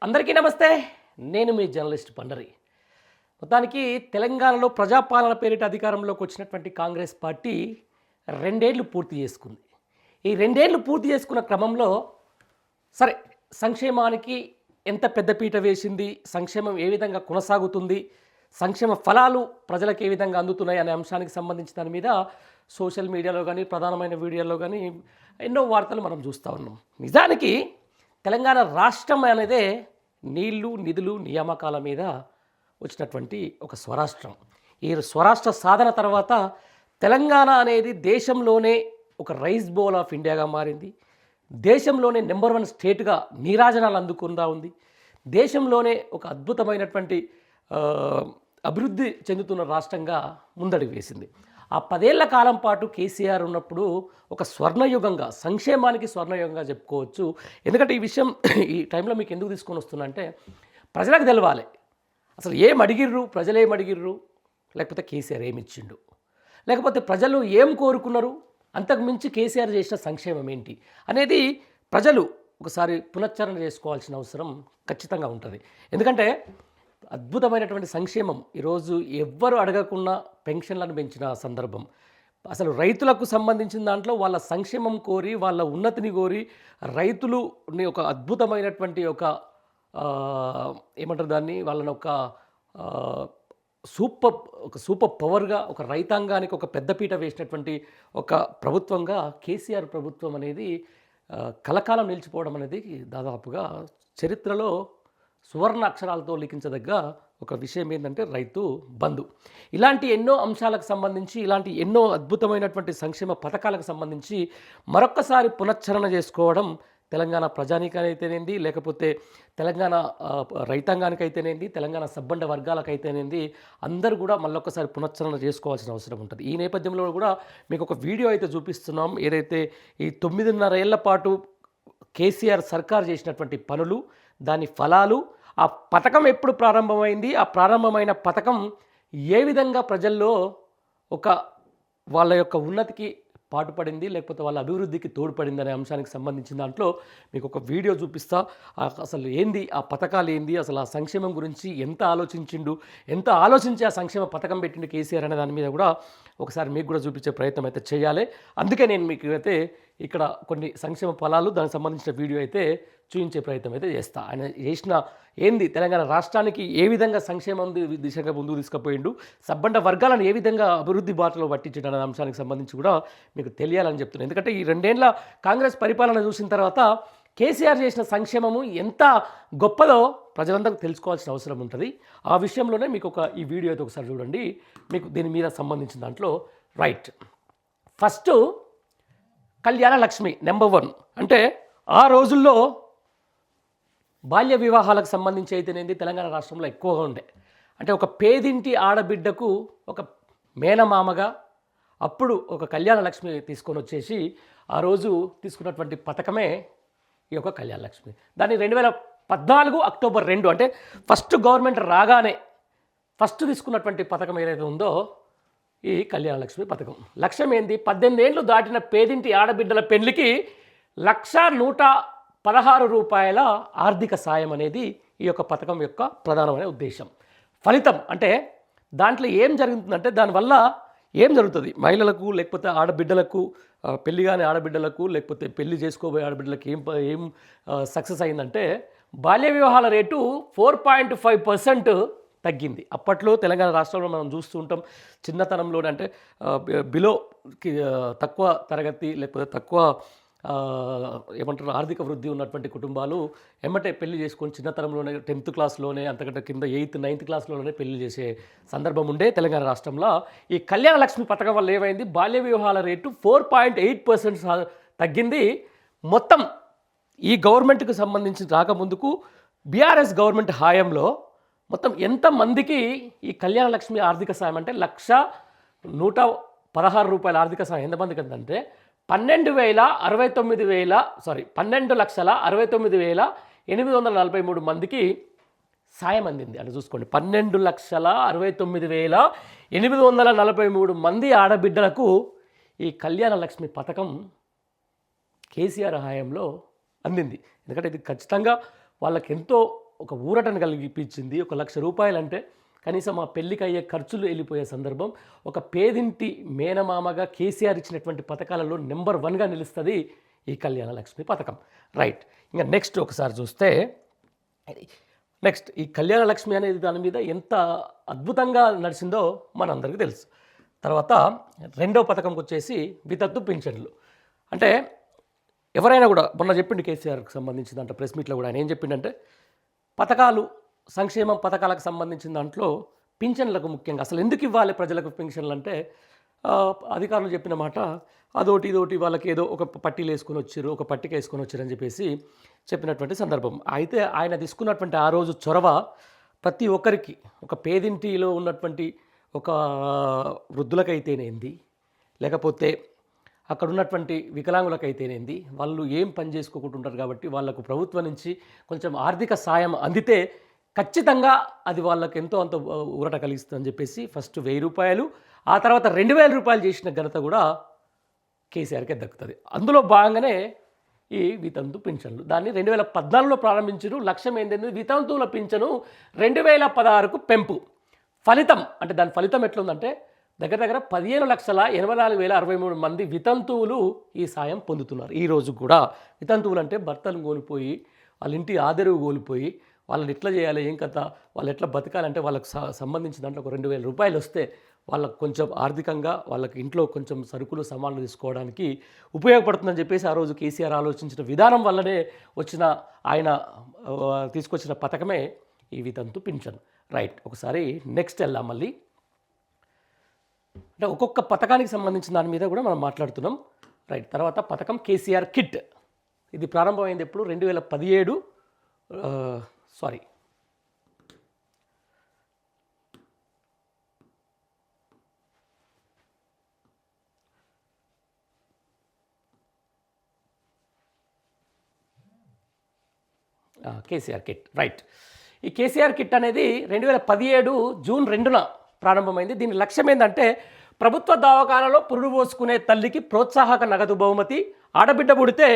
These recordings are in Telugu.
అందరికీ నమస్తే. నేను మీ జర్నలిస్ట్ పండరి. మొత్తానికి తెలంగాణలో ప్రజాపాలన పేరిట అధికారంలోకి వచ్చినటువంటి కాంగ్రెస్ పార్టీ 2 ఏళ్ళు పూర్తి చేసుకుంది. ఈ 2 ఏళ్ళు పూర్తి చేసుకున్న క్రమంలో సరే సంక్షేమానికి ఎంత పెద్దపీట వేసింది, సంక్షేమం ఏ విధంగా కొనసాగుతుంది, సంక్షేమ ఫలాలు ప్రజలకు ఏ విధంగా అందుతున్నాయి అనే అంశానికి సంబంధించి దాని మీద సోషల్ మీడియాలో కానీ ప్రధానమైన వీడియోలో కానీ ఎన్నో వార్తలు మనం చూస్తూ ఉన్నాం. నిజానికి తెలంగాణ రాష్ట్రం అనేదే నీళ్లు, నిధులు, నియామకాల మీద వచ్చినటువంటి ఒక స్వరాష్ట్రం. ఈ స్వరాష్ట్ర సాధన తర్వాత తెలంగాణ అనేది దేశంలోనే ఒక రైస్ బౌల్ ఆఫ్ ఇండియాగా మారింది. దేశంలోనే నెంబర్ 1 స్టేట్గా నీరాజనాలు అందుకుందా ఉంది. దేశంలోనే ఒక అద్భుతమైనటువంటి అభివృద్ధి చెందుతున్న రాష్ట్రంగా ముందడుగు వేసింది. ఆ 10 ఏళ్ల కాలం పాటు కేసీఆర్ ఉన్నప్పుడు ఒక స్వర్ణయుగంగా, సంక్షేమానికి స్వర్ణయుగంగా చెప్పుకోవచ్చు. ఎందుకంటే ఈ విషయం ఈ టైంలో మీకు ఎందుకు తీసుకొని వస్తున్నా అంటే ప్రజలకు తెలవాలి అసలు ఏం అడిగిర్రు, ప్రజలు ఏం అడిగిర్రు, లేకపోతే కేసీఆర్ ఏమిచ్చిండు, లేకపోతే ప్రజలు ఏం కోరుకున్నారు, అంతకుమించి కేసీఆర్ చేసిన సంక్షేమం ఏంటి అనేది ప్రజలు ఒకసారి పునశ్చరణ చేసుకోవాల్సిన అవసరం ఖచ్చితంగా ఉంటుంది. ఎందుకంటే అద్భుతమైనటువంటి సంక్షేమం ఈరోజు ఎవ్వరు అడగకుండా పెన్షన్లను పెంచిన సందర్భం, అసలు రైతులకు సంబంధించిన దాంట్లో వాళ్ళ సంక్షేమం కోరి, వాళ్ళ ఉన్నతిని కోరి రైతులుని ఒక అద్భుతమైనటువంటి ఒక ఏమంటారు దాన్ని, వాళ్ళని ఒక సూపర్ పవర్గా, ఒక రైతాంగానికి ఒక పెద్దపీట వేసినటువంటి ఒక ప్రభుత్వంగా కేసీఆర్ ప్రభుత్వం అనేది కలకాలం నిలిచిపోవడం అనేది దాదాపుగా చరిత్రలో సువర్ణ అక్షరాలతో లిఖించదగ్గ ఒక విషయం ఏంటంటే రైతు బంధు. ఇలాంటి ఎన్నో అంశాలకు సంబంధించి, ఇలాంటి ఎన్నో అద్భుతమైనటువంటి సంక్షేమ పథకాలకు సంబంధించి మరొక్కసారి పునశ్చరణ చేసుకోవడం తెలంగాణ ప్రజానీకానికైతేనేంది, లేకపోతే తెలంగాణ రైతాంగానికైతేనేంది, తెలంగాణ సబ్బండ వర్గాలకైతేనేంది, అందరూ కూడా మళ్ళొక్కసారి పునశ్చరణ చేసుకోవాల్సిన అవసరం ఉంటుంది. ఈ నేపథ్యంలో కూడా మీకు ఒక వీడియో అయితే చూపిస్తున్నాం. ఏదైతే ఈ 9.5 ఏళ్ల పాటు కేసీఆర్ సర్కార్ చేసినటువంటి పనులు, దాని ఫలాలు, ఆ పథకం ఎప్పుడు ప్రారంభమైంది, ఆ ప్రారంభమైన పథకం ఏ విధంగా ప్రజల్లో ఒక వాళ్ళ యొక్క ఉన్నతికి పాటుపడింది, లేకపోతే వాళ్ళ అభివృద్ధికి తోడ్పడింది అనే అంశానికి సంబంధించిన దాంట్లో మీకు ఒక వీడియో చూపిస్తా. అసలు ఏంది ఆ పథకాలు ఏంది, అసలు ఆ సంక్షేమం గురించి ఎంత ఆలోచించిండు, ఎంత ఆలోచించి ఆ సంక్షేమ పథకం పెట్టిండు కేసీఆర్ అనే దాని మీద కూడా ఒకసారి మీకు కూడా చూపించే ప్రయత్నం అయితే చేయాలి. అందుకే నేను మీకు అయితే ఇక్కడ కొన్ని సంక్షేమ ఫలాలు, దానికి సంబంధించిన వీడియో అయితే చూపించే ప్రయత్నం అయితే చేస్తా. ఆయన చేసిన ఏంది, తెలంగాణ రాష్ట్రానికి ఏ విధంగా సంక్షేమం దిశగా ముందుకు తీసుకుపోయిండు, సబ్బండ వర్గాలను ఏ విధంగా అభివృద్ధి బాటలో పట్టించడం అనే అంశానికి సంబంధించి కూడా మీకు తెలియాలని చెప్తున్నాను. ఎందుకంటే ఈ 2 ఏళ్ల కాంగ్రెస్ పరిపాలన చూసిన తర్వాత కేసీఆర్ చేసిన సంక్షేమము ఎంత గొప్పదో ప్రజలందరూ తెలుసుకోవాల్సిన అవసరం ఉంటుంది. ఆ విషయంలోనే మీకు ఈ వీడియో అయితే ఒకసారి చూడండి. మీకు దీని మీద సంబంధించిన దాంట్లో right first Kalyana Lakshmi number 1. అంటే ఆ రోజుల్లో బాల్య వివాహాలకు సంబంధించి అయితేనేది తెలంగాణ రాష్ట్రంలో ఎక్కువగా ఉండే. అంటే ఒక పేదింటి ఆడబిడ్డకు ఒక మేనమామగా అప్పుడు ఒక కళ్యాణ లక్ష్మి తీసుకొని వచ్చేసి ఆ రోజు తీసుకున్నటువంటి పథకమే ఈ యొక్క కళ్యాణ లక్ష్మి. దాన్ని 2014 అక్టోబర్ 2 అంటే ఫస్ట్ గవర్నమెంట్ రాగానే ఫస్ట్ తీసుకున్నటువంటి పథకం ఏదైతే ఉందో ఈ కళ్యాణ లక్ష్మి పథకం. లక్ష్యం ఏంది, 18 ఏళ్ళు దాటిన పేదింటి ఆడబిడ్డల పెళ్లికి 1,116 రూపాయల ఆర్థిక సాయం అనేది ఈ యొక్క పథకం యొక్క ప్రధానమైన ఉద్దేశం. ఫలితం అంటే దాంట్లో ఏం జరుగుతుందంటే, దానివల్ల ఏం జరుగుతుంది, మహిళలకు లేకపోతే ఆడబిడ్డలకు, పెళ్లి కాని ఆడబిడ్డలకు లేకపోతే పెళ్లి చేసుకోబోయే ఆడబిడ్డలకు ఏం సక్సెస్ అయిందంటే బాల్య వివాహాల రేటు 4.5% తగ్గింది. అప్పట్లో తెలంగాణ రాష్ట్రంలో మనం చూస్తూ ఉంటాం, చిన్నతనంలోనే అంటే బిలోకి తక్కువ తరగతి లేకపోతే తక్కువ ఏమంటారు ఆర్థిక వృద్ధి ఉన్నటువంటి కుటుంబాలు ఎమ్మటే పెళ్లి చేసుకొని చిన్నతనంలోనే 10th క్లాస్లోనే, అంతకంటే కింద 8th 9th క్లాస్లోనే పెళ్లి చేసే సందర్భం ఉండే తెలంగాణ రాష్ట్రంలో. ఈ కళ్యాణ లక్ష్మి పథకం వల్ల ఏమైంది, బాల్య వివాహాల రేటు 4.8% తగ్గింది. మొత్తం ఈ గవర్నమెంట్కి సంబంధించి రాకముందుకు బీఆర్ఎస్ గవర్నమెంట్ హాయంలో మొత్తం ఎంతమందికి ఈ కళ్యాణ లక్ష్మి ఆర్థిక సాయం అంటే 1,116 రూపాయల ఆర్థిక సాయం ఎంతమందికి అంటే 12,69,843 మందికి సాయం అందింది. అని చూసుకోండి, 12,69,843 మంది ఆడబిడ్డలకు ఈ కళ్యాణ లక్ష్మి పథకం కేసీఆర్ హయాంలో అందింది. ఎందుకంటే ఇది ఖచ్చితంగా వాళ్ళకి ఎంతో ఒక ఊరటను కలిగిపించింది. 1,00,000 రూపాయలంటే కనీసం ఆ పెళ్ళికి అయ్యే ఖర్చులు వెళ్ళిపోయే సందర్భం. ఒక పేదింటి మేనమామగా కేసీఆర్ ఇచ్చినటువంటి పథకాలలో నెంబర్ 1గా నిలుస్తుంది ఈ కళ్యాణ లక్ష్మి పథకం. రైట్. ఇంకా నెక్స్ట్ ఒకసారి చూస్తే నెక్స్ట్ ఈ కళ్యాణ లక్ష్మి అనేది దాని మీద ఎంత అద్భుతంగా నడిచిందో మనందరికీ తెలుసు. తర్వాత రెండో పథకంకి వచ్చేసి వితంతు పింఛన్లు. అంటే ఎవరైనా కూడా మొన్న చెప్పిండు కేసీఆర్కి సంబంధించిన దాంట్లో ప్రెస్ మీట్లో కూడా ఆయన ఏం చెప్పిండంటే పథకాలు సంక్షేమ పథకాలకు సంబంధించిన దాంట్లో పింఛన్లకు ముఖ్యంగా అసలు ఎందుకు ఇవ్వాలి ప్రజలకు పింఛన్లు అంటే అధికారులు చెప్పిన మాట అదోటి ఇదోటి వాళ్ళకి ఏదో ఒక పట్టీలు వేసుకొని వచ్చారు, ఒక పట్టిక వేసుకొని వచ్చారని చెప్పేసి చెప్పినటువంటి సందర్భం. అయితే ఆయన తీసుకున్నటువంటి ఆ రోజు చొరవ ప్రతి ఒక్కరికి, ఒక పేదింటిలో ఉన్నటువంటి ఒక వృద్ధులకైతేనేంది, లేకపోతే అక్కడ ఉన్నటువంటి వికలాంగులకైతేనేంది, వాళ్ళు ఏం పని చేసుకోకుంటుంటారు కాబట్టి వాళ్ళకు ప్రభుత్వం నుంచి కొంచెం ఆర్థిక సాయం అందితే ఖచ్చితంగా అది వాళ్ళకి ఎంతో అంత ఊరట కలిగిస్తుందని చెప్పేసి ఫస్ట్ 1,000 రూపాయలు, ఆ తర్వాత 2,000 రూపాయలు చేసిన ఘనత కూడా కేసీఆర్కే దక్కుతుంది. అందులో భాగంగానే ఈ వితంతు పింఛన్లు దాన్ని 2014లో ప్రారంభించారు. లక్ష్యం ఏంటంటే వితంతువుల పింఛను 2016కు పెంపు. ఫలితం అంటే దాని ఫలితం ఎట్లుందంటే దగ్గర 15,84,063 మంది వితంతువులు ఈ సాయం పొందుతున్నారు. ఈ రోజు కూడా వితంతువులు అంటే భర్తలు కోల్పోయి వాళ్ళ ఇంటి ఆదరవు కోల్పోయి వాళ్ళని ఎట్లా చేయాలి, ఏం కథ, వాళ్ళు ఎట్లా బతకాలంటే వాళ్ళకి సంబంధించిన దాంట్లో ఒక 2,000 రూపాయలు వస్తే వాళ్ళకు కొంచెం ఆర్థికంగా వాళ్ళకి ఇంట్లో కొంచెం సరుకులు సామాన్లు తీసుకోవడానికి ఉపయోగపడుతుందని చెప్పేసి ఆ రోజు కేసీఆర్ ఆలోచించిన విధానం వల్లనే వచ్చిన ఆయన తీసుకొచ్చిన పథకమే ఈ వితంతు పింఛన్. రైట్. ఒకసారి నెక్స్ట్ వెళ్దాం మళ్ళీ. అంటే ఒక్కొక్క పథకానికి సంబంధించిన దాని మీద కూడా మనం మాట్లాడుతున్నాం. రైట్. తర్వాత పథకం కేసీఆర్ కిట్. ఇది ప్రారంభమైంది ఎప్పుడు 2017 సారీ కేసీఆర్ కిట్. రైట్. ఈ కేసీఆర్ కిట్ అనేది 2017 జూన్ 2న ప్రారంభమైంది. దీని లక్ష్యం ఏంటంటే ప్రభుత్వ దవాఖానలో పురుడు పోసుకునే తల్లికి ప్రోత్సాహక నగదు బహుమతి, ఆడబిడ్డ పుడితే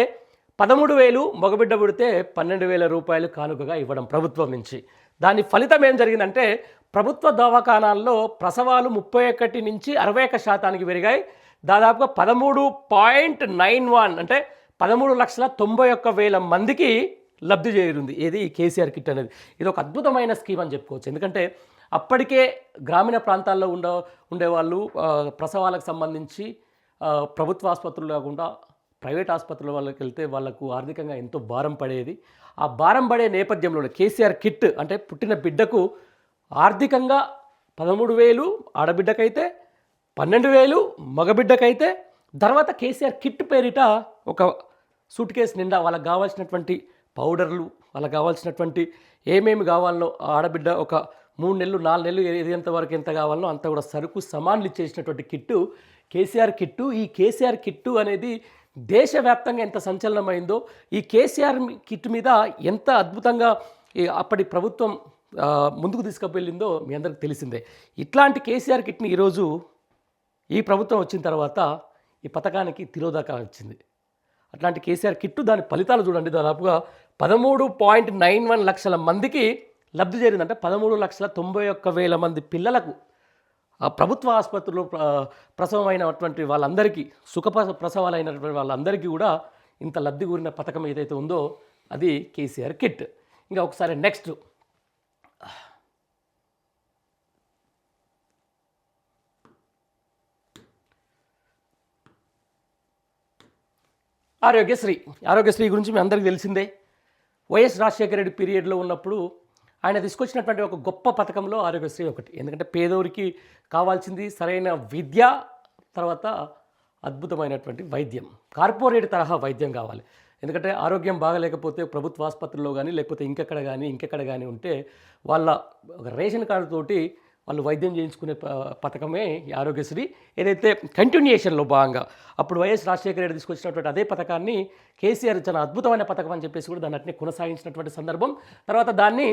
13,000, మగబిడ్డ పుడితే 12,000 రూపాయలు కానుకగా ఇవ్వడం ప్రభుత్వం నుంచి. దాని ఫలితం ఏం జరిగిందంటే ప్రభుత్వ దవాఖానాల్లో ప్రసవాలు 31 నుంచి 61% పెరిగాయి. దాదాపుగా 13.91 అంటే 13,91,000 మందికి లబ్ధి చేరుంది. ఏది కేసీఆర్ కిట్ అనేది. ఇది ఒక అద్భుతమైన స్కీమ్ అని చెప్పుకోవచ్చు. ఎందుకంటే అప్పటికే గ్రామీణ ప్రాంతాల్లో ఉండేవాళ్ళు ప్రసవాలకు సంబంధించి ప్రభుత్వ ఆసుపత్రులు కాకుండా ప్రైవేట్ ఆసుపత్రుల వాళ్ళకి వెళ్తే వాళ్ళకు ఆర్థికంగా ఎంతో భారం పడేది. ఆ భారం పడే నేపథ్యంలో కేసీఆర్ కిట్ అంటే పుట్టిన బిడ్డకు ఆర్థికంగా 13,000 ఆడబిడ్డకైతే, 12,000 మగబిడ్డకైతే, తర్వాత కేసీఆర్ కిట్ పేరిట ఒక సూట్ కేసు నిండా వాళ్ళకి కావాల్సినటువంటి పౌడర్లు, వాళ్ళకి కావాల్సినటువంటి ఏమేమి కావాలనో ఆడబిడ్డ ఒక 3 నెలలు 4 నెలలు ఎంతవరకు ఎంత కావాలనో అంత కూడా సరుకు సమాన్లు ఇచ్చేసినటువంటి కిట్టు కేసీఆర్ కిట్టు. ఈ కేసీఆర్ కిట్టు అనేది దేశవ్యాప్తంగా ఎంత సంచలనమైందో, ఈ కేసీఆర్ కిట్ మీద ఎంత అద్భుతంగా అప్పటి ప్రభుత్వం ముందుకు తీసుకువెళ్ళిందో మీ అందరికీ తెలిసిందే. ఇట్లాంటి కేసీఆర్ కిట్ని ఈరోజు ఈ ప్రభుత్వం వచ్చిన తర్వాత ఈ పథకానికి తిరోధక వచ్చింది. అట్లాంటి కేసీఆర్ కిట్టు దాని ఫలితాలు చూడండి. దాదాపుగా 13.91 లక్షల మందికి లబ్ధి చేరిందంటే 13,91,000 మంది పిల్లలకు ప్రభుత్వ ఆసుపత్రుల్లో ప్రసవమైనటువంటి వాళ్ళందరికీ, ప్రసవాలు అయినటువంటి వాళ్ళందరికీ కూడా ఇంత లబ్ధి కూరిన పథకం ఏదైతే ఉందో అది కేసీఆర్ కిట్. ఇంకా ఒకసారి నెక్స్ట్ ఆరోగ్యశ్రీ గురించి మీ అందరికీ తెలిసిందే. వైఎస్ రాజశేఖర రెడ్డి పీరియడ్లో ఉన్నప్పుడు ఆయన తీసుకొచ్చినటువంటి ఒక గొప్ప పథకంలో ఆరోగ్యశ్రీ ఒకటి. ఎందుకంటే పేదోరికి కావాల్సింది సరైన విద్య, తర్వాత అద్భుతమైనటువంటి వైద్యం, కార్పొరేట్ తరహా వైద్యం కావాలి. ఎందుకంటే ఆరోగ్యం బాగలేకపోతే ప్రభుత్వ ఆసుపత్రుల్లో కానీ లేకపోతే ఇంకెక్కడ కానీ ఉంటే వాళ్ళ ఒక రేషన్ కార్డుతోటి వాళ్ళు వైద్యం చేయించుకునే పథకమే ఈ ఆరోగ్యశ్రీ. ఏదైతే కంటిన్యూయేషన్లో భాగంగా అప్పుడు వైఎస్ రాజశేఖర రెడ్డి తీసుకొచ్చినటువంటి అదే పథకాన్ని కేసీఆర్ చాలా అద్భుతమైన పథకం అని చెప్పేసి కూడా దాన్ని అట్నే కొనసాగించినటువంటి సందర్భం. తర్వాత దాన్ని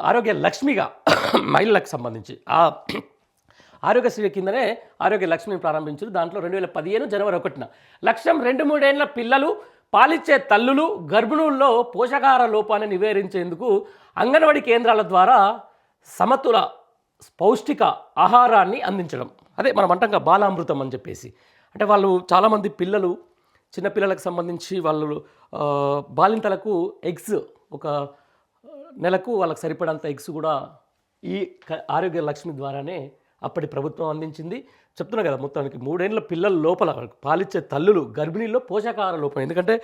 ఆరోగ్య లక్ష్మిగా మహిళలకు సంబంధించి ఆరోగ్యశ్రీ కిందనే ఆరోగ్య లక్ష్మిని ప్రారంభించారు. దాంట్లో 2015 జనవరి 1న లక్ష్యం 2-3 ఏళ్ల పిల్లలు పాలిచ్చే తల్లులు గర్భిణుల్లో పోషకాహార లోపాన్ని నివేరించేందుకు అంగన్వాడీ కేంద్రాల ద్వారా సమతుల పౌష్టిక ఆహారాన్ని అందించడం, అదే మనం అంటాం బాలామృతం అని చెప్పేసి. అంటే వాళ్ళు చాలామంది పిల్లలు, చిన్నపిల్లలకు సంబంధించి వాళ్ళు బాలింతలకు ఎగ్స్ ఒక నెలకు వాళ్ళకి సరిపడంత ఎగ్స్ కూడా ఈ ఆరోగ్య లక్ష్మి ద్వారానే అప్పటి ప్రభుత్వం అందించింది. చెప్తున్నా కదా, మొత్తానికి 3 ఏళ్ళ పిల్లల లోపల పాలిచ్చే తల్లులు గర్భిణీల్లో పోషకాహార లోపం, ఎందుకంటే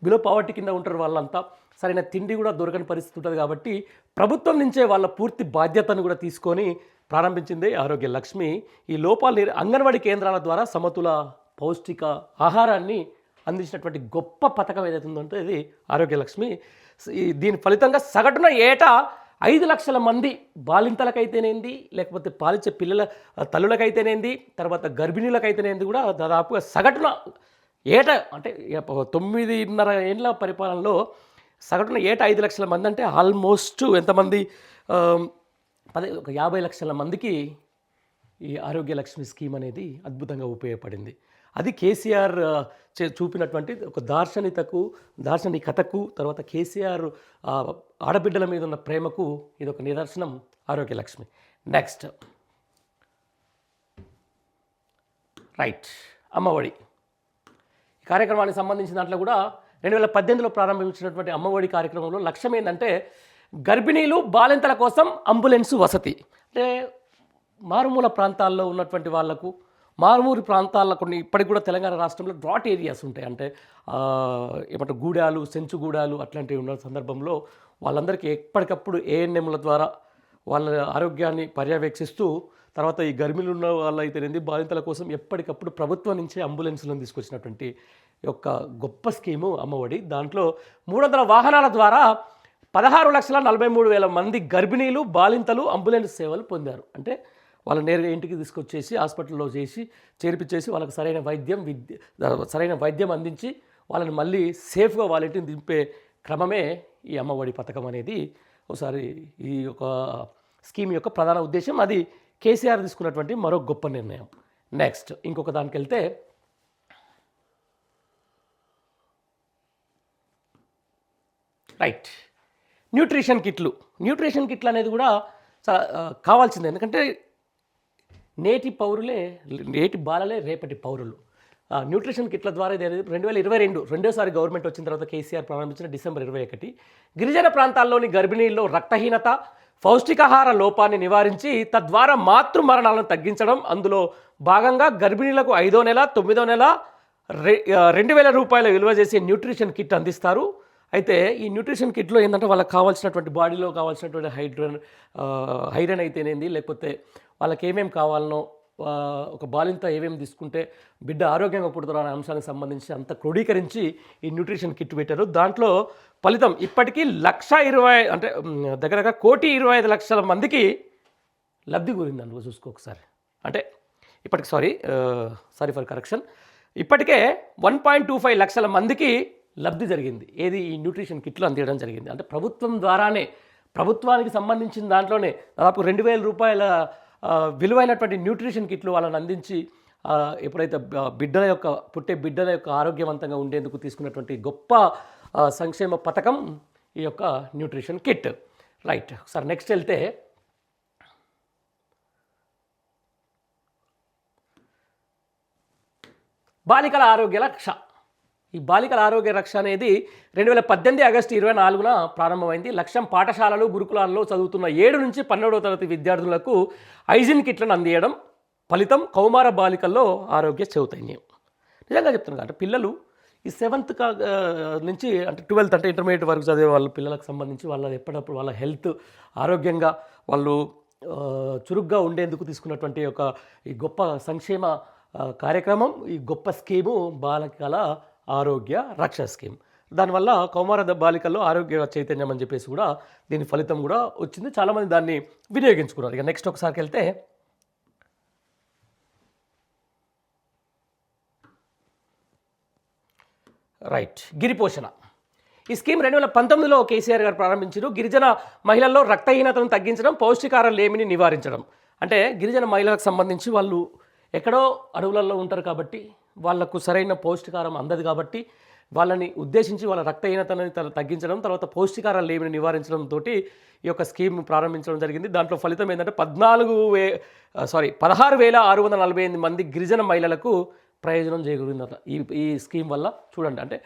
బిలో పావర్టీ కింద ఉంటారు వాళ్ళంతా, సరైన తిండి కూడా దొరకని పరిస్థితి ఉంటుంది కాబట్టి ప్రభుత్వం నుంచే వాళ్ళ పూర్తి బాధ్యతను కూడా తీసుకొని ప్రారంభించింది ఆరోగ్య లక్ష్మి. ఈ లోపాలు అంగన్వాడీ కేంద్రాల ద్వారా సమతుల పౌష్టిక ఆహారాన్ని అందించినటువంటి గొప్ప పథకం ఏదైతే ఉందంటే ఇది ఆరోగ్య లక్ష్మి. దీని ఫలితంగా సగటున ఏటా 5 లక్షల మంది బాలింతలకైతేనేంది, లేకపోతే పాలిచ్చే పిల్లల తల్లులకైతేనేంది, తర్వాత గర్భిణీలకైతేనేంది కూడా దాదాపుగా సగటున ఏటా అంటే 9.5 ఏళ్ళ పరిపాలనలో సగటున ఏటా 5 లక్షల మంది అంటే ఆల్మోస్ట్ ఎంతమంది, ఒక 50 లక్షల మందికి ఈ ఆరోగ్య లక్ష్మి స్కీమ్ అనేది అద్భుతంగా ఉపయోగపడింది. అది కేసీఆర్ చూపినటువంటి ఒక దార్శనికతకు, తర్వాత కేసీఆర్ ఆడబిడ్డల మీద ఉన్న ప్రేమకు ఇది ఒక నిదర్శనం ఆరోగ్య లక్ష్మి. నెక్స్ట్ రైట్, అమ్మఒడి ఈ కార్యక్రమానికి సంబంధించిన దాంట్లో కూడా 2018లో ప్రారంభించినటువంటి అమ్మఒడి కార్యక్రమంలో లక్ష్యం ఏంటంటే గర్భిణీలు బాలింతల కోసం అంబులెన్స్ వసతి. అంటే మారుమూల ప్రాంతాల్లో ఉన్నటువంటి వాళ్లకు, మారుమూరి ప్రాంతాల్లో కొన్ని ఇప్పటికి కూడా తెలంగాణ రాష్ట్రంలో డ్రాట్ ఏరియాస్ ఉంటాయి, అంటే ఏమంటారు గూడాలు, సెంచుగూడాలు అట్లాంటివి ఉన్న సందర్భంలో వాళ్ళందరికీ ఎప్పటికప్పుడు ఏఎన్ఎంల ద్వారా వాళ్ళ ఆరోగ్యాన్ని పర్యవేక్షిస్తూ, తర్వాత ఈ గర్భిణులు ఉన్న వాళ్ళైతేనేది బాలింతల కోసం ఎప్పటికప్పుడు ప్రభుత్వం నుంచే అంబులెన్స్లను తీసుకొచ్చినటువంటి యొక్క గొప్ప స్కీము అమ్మఒడి. దాంట్లో 300 వాహనాల ద్వారా 16,43,000 మంది గర్భిణీలు, బాలింతలు అంబులెన్స్ సేవలు పొందారు. అంటే వాళ్ళు నేరుగా ఇంటికి తీసుకొచ్చేసి హాస్పిటల్లో చేర్పించేసి వాళ్ళకి సరైన వైద్యం అందించి వాళ్ళని మళ్ళీ సేఫ్గా వాళ్ళ ఇంటిని దింపే క్రమమే ఈ అమ్మఒడి పథకం అనేది. ఒకసారి ఈ యొక్క స్కీమ్ యొక్క ప్రధాన ఉద్దేశం, అది కేసీఆర్ తీసుకున్నటువంటి మరో గొప్ప నిర్ణయం. నెక్స్ట్ ఇంకొక దానికి వెళ్తే రైట్, న్యూట్రిషన్ కిట్లు అనేది కూడా చాలా కావాల్సిందే, ఎందుకంటే నేటి బాలలే రేపటి పౌరులు. న్యూట్రిషన్ కిట్ల ద్వారా 2022 రెండోసారి గవర్నమెంట్ వచ్చిన తర్వాత కేసీఆర్ ప్రారంభించిన డిసెంబర్ 21 గిరిజన ప్రాంతాల్లోని గర్భిణీల్లో రక్తహీనత, పౌష్టికాహార లోపాన్ని నివారించి తద్వారా మాతృ మరణాలను తగ్గించడం, అందులో భాగంగా గర్భిణీలకు 5వ నెల, 9వ నెల 2,000 రూపాయల విలువ చేసే న్యూట్రిషన్ కిట్ అందిస్తారు. అయితే ఈ న్యూట్రిషన్ కిట్లో ఏంటంటే వాళ్ళకి కావాల్సినటువంటి బాడీలో కావాల్సినటువంటి ఐరన్ అయితేనేది, లేకపోతే వాళ్ళకి ఏమేమి కావాలనో, ఒక బాలింత ఏమేమి తీసుకుంటే బిడ్డ ఆరోగ్యంగా పుడతారో అనే అంశానికి సంబంధించి అంత క్రోడీకరించి ఈ న్యూట్రిషన్ కిట్ పెట్టారు. దాంట్లో ఫలితం ఇప్పటికీ 1,20,000 అంటే దగ్గర 1,25,00,000 మందికి లబ్ధి కూరింది. అందులో చూసుకో ఒకసారి, అంటే ఇప్పటికి సారీ ఫర్ కరెక్షన్, ఇప్పటికే 1.25 లక్షల మందికి లబ్ధి జరిగింది. ఏది ఈ న్యూట్రిషన్ కిట్లు అందించడం జరిగింది. అంటే ప్రభుత్వం ద్వారానే, ప్రభుత్వానికి సంబంధించిన దాంట్లోనే దాదాపు 2,000 రూపాయల విలువైనటువంటి న్యూట్రిషన్ కిట్లు వాళ్ళని అందించి ఎప్పుడైతే పుట్టే బిడ్డల యొక్క ఆరోగ్యవంతంగా ఉండేందుకు తీసుకున్నటువంటి గొప్ప సంక్షేమ పథకం ఈ యొక్క న్యూట్రిషన్ కిట్. రైట్, ఒకసారి నెక్స్ట్ వెళ్తే బాలికల ఆరోగ్య రక్ష. ఈ బాలికల ఆరోగ్య రక్ష అనేది 2018 ఆగస్టు 24న ప్రారంభమైంది. లక్ష్యం పాఠశాలలు, గురుకులాల్లో చదువుతున్న 7 నుంచి 12వ తరగతి విద్యార్థులకు హైజీన్ కిట్లను అందించడం. ఫలితం కౌమార బాలికల్లో ఆరోగ్య చైతన్యం. నిజంగా చెప్తున్నాను, అంటే పిల్లలు ఈ 7th నుంచి అంటే 12th అంటే ఇంటర్మీడియట్ వరకు చదివే వాళ్ళ పిల్లలకు సంబంధించి వాళ్ళ ఎప్పటికప్పుడు వాళ్ళ హెల్త్, ఆరోగ్యంగా వాళ్ళు చురుగ్గా ఉండేందుకు తీసుకున్నటువంటి ఈ గొప్ప సంక్షేమ కార్యక్రమం, ఈ గొప్ప స్కీము బాలికల ఆరోగ్య రక్ష స్కీమ్. దానివల్ల కౌమార బాలికల్లో ఆరోగ్య చైతన్యం అని చెప్పేసి కూడా దీని ఫలితం కూడా వచ్చింది. చాలామంది దాన్ని వినియోగించుకున్నారు. ఇక నెక్స్ట్ ఒకసారికి వెళ్తే రైట్, గిరిపోషణ. ఈ స్కీమ్ 2019లో కేసీఆర్ గారు ప్రారంభించారు. గిరిజన మహిళల్లో రక్తహీనతను తగ్గించడం, పౌష్టికాహార లేమిని నివారించడం. అంటే గిరిజన మహిళలకు సంబంధించి వాళ్ళు ఎక్కడో అడవులలో ఉంటారు కాబట్టి వాళ్లకు సరైన పౌష్టికాహారం అందదు కాబట్టి వాళ్ళని ఉద్దేశించి వాళ్ళ రక్తహీనతని తగ్గించడం, తర్వాత పౌష్టికాహార లేమిని నివారించడంతో ఈ యొక్క స్కీమ్ ప్రారంభించడం జరిగింది. దాంట్లో ఫలితం ఏంటంటే 16,648 మంది గిరిజన మహిళలకు ప్రయోజనం చేకూరిందట ఈ స్కీమ్ వల్ల. చూడండి, అంటే